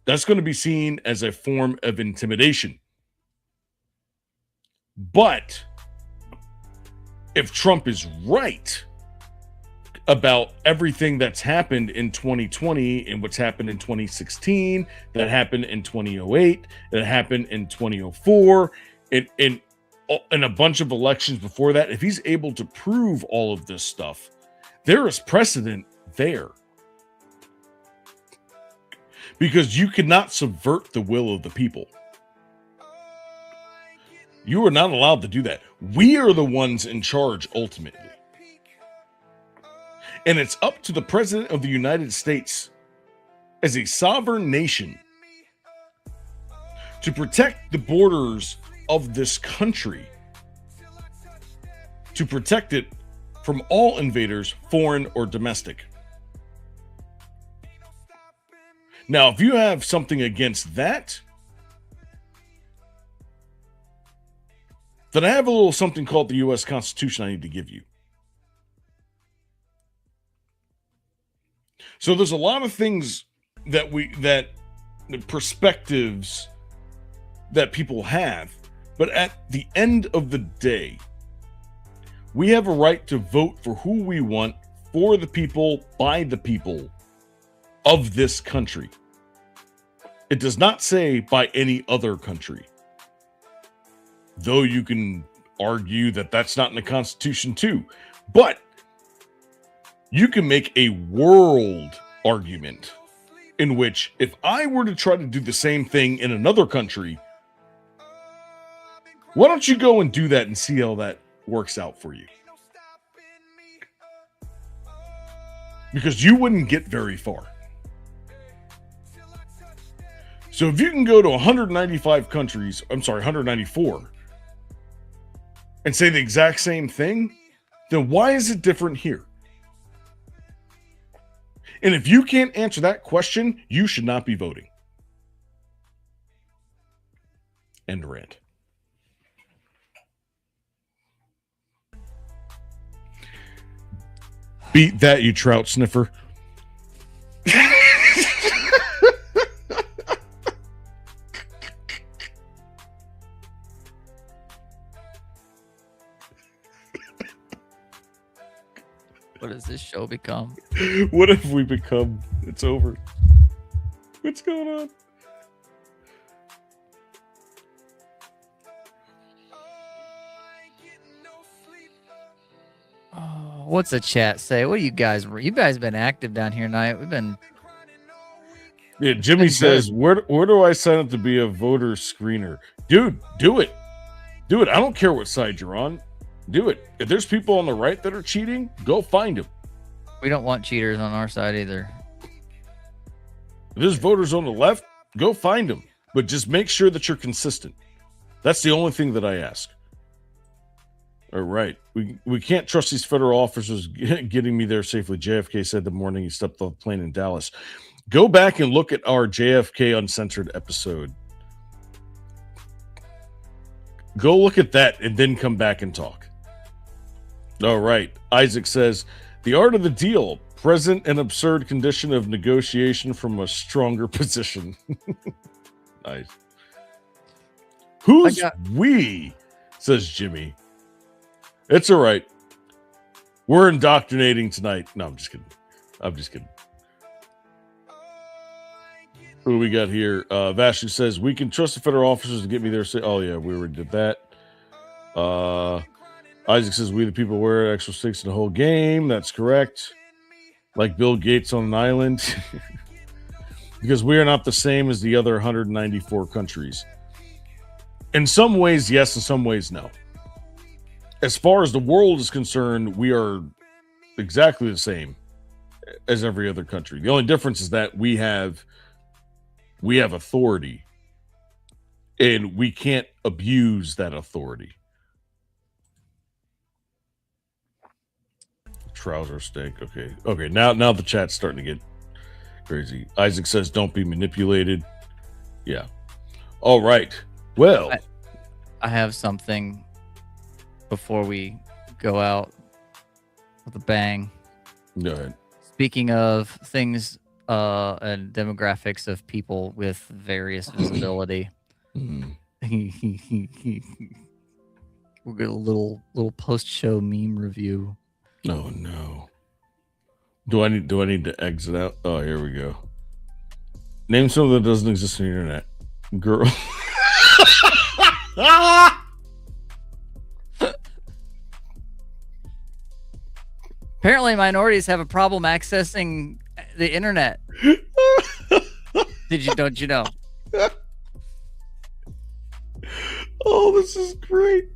That's going to be seen as a form of intimidation. But if Trump is right about everything that's happened in 2020 and what's happened in 2016, that happened in 2008, that happened in 2004, and a bunch of elections before that, if he's able to prove all of this stuff, there is precedent there. Because you cannot subvert the will of the people. You are not allowed to do that. We are the ones in charge ultimately. And it's up to the President of the United States as a sovereign nation to protect the borders of this country, to protect it from all invaders, foreign or domestic. Now, if you have something against that, then I have a little something called the U.S. Constitution I need to give you. So there's a lot of things that the perspectives that people have, but at the end of the day, we have a right to vote for who we want, for the people, by the people of this country. It does not say by any other country. Though you can argue that that's not in the Constitution too. But you can make a world argument in which if I were to try to do the same thing in another country, why don't you go and do that and see how that works out for you? Because you wouldn't get very far. So if you can go to 195 countries, 194, and say the exact same thing, then why is it different here? And if you can't answer that question, you should not be voting. End rant. Beat that, you trout sniffer. What does this show become? What have we become? It's over. What's going on? Oh, what's the chat say? What do you guys been active down here tonight? We've been. Yeah, Jimmy says, where do I sign up to be a voter screener? Dude, do it. Do it. I don't care what side you're on. Do it. If there's people on the right that are cheating, go find them. We don't want cheaters on our side either. If there's voters on the left, go find them. But just make sure that you're consistent. That's the only thing that I ask. All right. We can't trust these federal officers getting me there safely. JFK said the morning he stepped off the plane in Dallas. Go back and look at our JFK Uncensored episode. Go look at that and then come back and talk. All right. Isaac says, the art of the deal, present an absurd condition of negotiation from a stronger position. Nice. Who's we? Says Jimmy. It's all right. We're indoctrinating tonight. No, I'm just kidding. Who do we got here? Vashu says, we can trust the federal officers to get me there. Oh, yeah, we already did that. Isaac says, we the people wear extra stakes in the whole game. That's correct. Like Bill Gates on an island. Because we are not the same as the other 194 countries. In some ways, yes. In some ways, no. As far as the world is concerned, we are exactly the same as every other country. The only difference is that we have authority, and we can't abuse that authority. trouser stink. Okay. Now the chat's starting to get crazy. Isaac says, "Don't be manipulated." Yeah. All right. Well, I have something before we go out with a bang. Go ahead. Speaking of things and demographics of people with various visibility, we'll get a little post-show meme review. Oh no. Do I need to exit out? Oh, here we go. Name something that doesn't exist on the internet. Girl. Apparently, minorities have a problem accessing the internet. Don't you know? Oh, this is great.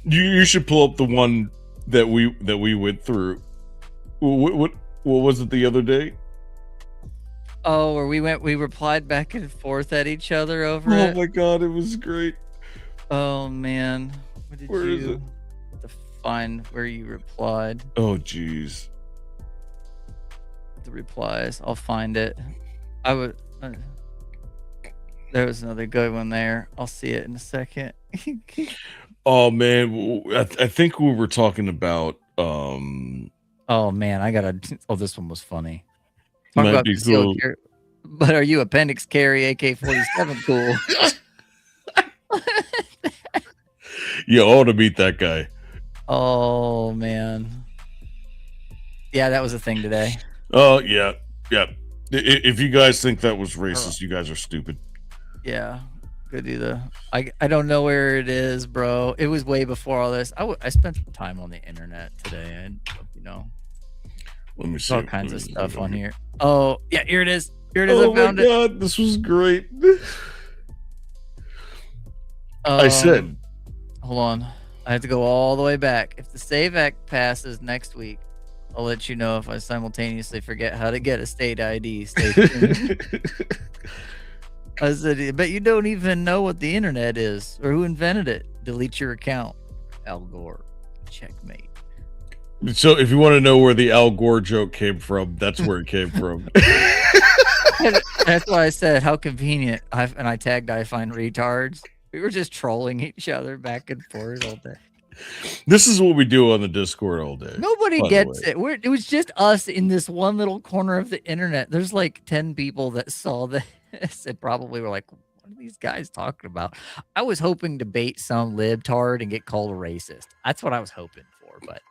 You should pull up the one that we went through. What was it the other day? Oh, where we replied back and forth at each other over Oh it. my god, it was great. Oh man, what did Where you is it? have to find where you replied? Oh jeez. The replies. I'll find it. I would. There was another good one there. I'll see it in a second. Oh man, I think we were talking about Oh man, I gotta. Oh, this one was funny. Talk Might about be concealed cool. carry. But are you appendix carry AK-47 cool? you ought to meet that guy. Oh man. Yeah, that was a thing today. Oh yeah. If you guys think that was racist, you guys are stupid. Yeah, good either. I don't know where it is, bro. It was way before all this. I spent some time on the internet today, and you know, Let me there's see. all kinds of stuff on here. Oh yeah, here it is. Here it is. Oh I found my it. god, this was great. I said, hold on. I have to go all the way back. If the SAVE Act passes next week, I'll let you know if I simultaneously forget how to get a state ID. Stay tuned. I said, but you don't even know what the internet is or who invented it. Delete your account. Al Gore. Checkmate. so if you want to know where the Al Gore joke came from, that's where it came from. That's why I said how convenient. And I tagged I find retards. We were just trolling each other back and forth all day. This is what we do on the Discord all day. Nobody by the gets way. it. It was just us in this one little corner of the internet. There's like 10 people that saw this and probably were like, what are these guys talking about? I was hoping to bait some libtard and get called a racist. That's what I was hoping for, but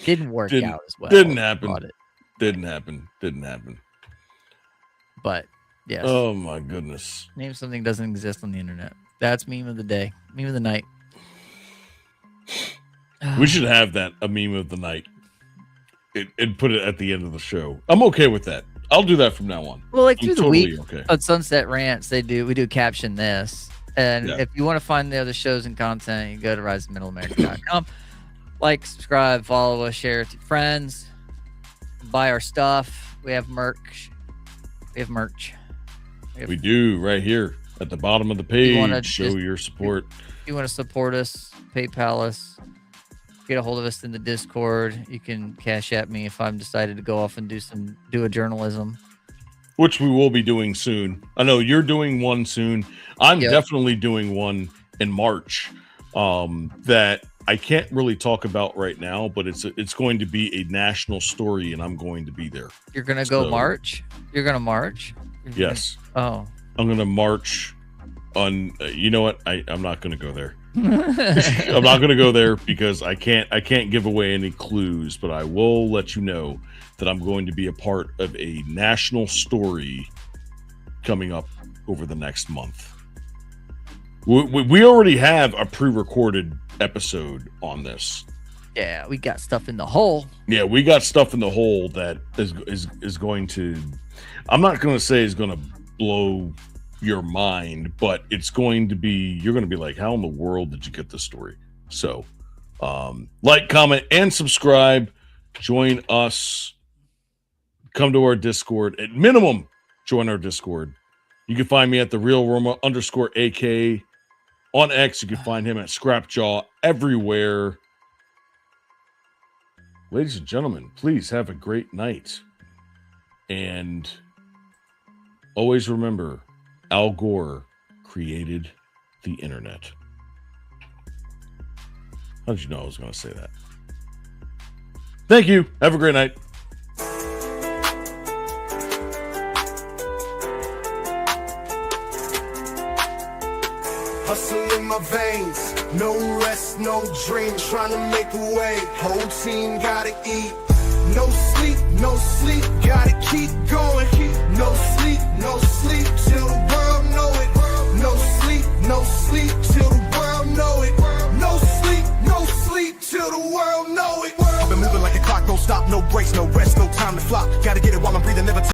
didn't work out as well. Didn't happen. Thought it. Didn't happen. But yes. Oh my goodness. Name something that doesn't exist on the internet. That's meme of the day. Meme of the night. We should have that a meme of the night and put it at the end of the show. I'm okay with that. I'll do that from now on. Well, like I'm through the totally week okay. on Sunset Rants, we do caption this. And Yeah. if you want to find the other shows and content, you go to risingmiddleamerica.com. Like, subscribe, follow us, share it with your friends, buy our stuff. We have merch. We do right here at the bottom of the You wanna page. Show just- your support. If you want to support us, PayPal us, get a hold of us in the Discord. You can cash at me if I'm decided to go off and do a journalism. Which we will be doing soon. I know you're doing one soon. I'm Yep. definitely doing one in March that I can't really talk about right now, but it's going to be a national story, and I'm going to be there. You're gonna go So- march? You're gonna march? You're Yes. Oh. I'm going to march on. You know what? I'm not going to go there. I'm not going to go there because I can't give away any clues, but I will let you know that I'm going to be a part of a national story coming up over the next month. We already have a pre-recorded episode on this. Yeah, we got stuff in the hole. Yeah, we got stuff in the hole that is going to. I'm not going to say is going to blow your mind, but it's going to be. You're going to be like, how in the world did you get this story? So, like, comment, and subscribe. Join us. Come to our Discord. At minimum, join our Discord. You can find me at the Real Roma _AK On X, you can find him at Scrapjaw everywhere. Ladies and gentlemen, please have a great night. And always remember, Al Gore created the internet. How did you know I was going to say that? Thank you. Have a great night. Hustle in my veins, no rest, no dream, trying to make a way. Whole team gotta eat. No sleep, gotta keep going. No sleep till the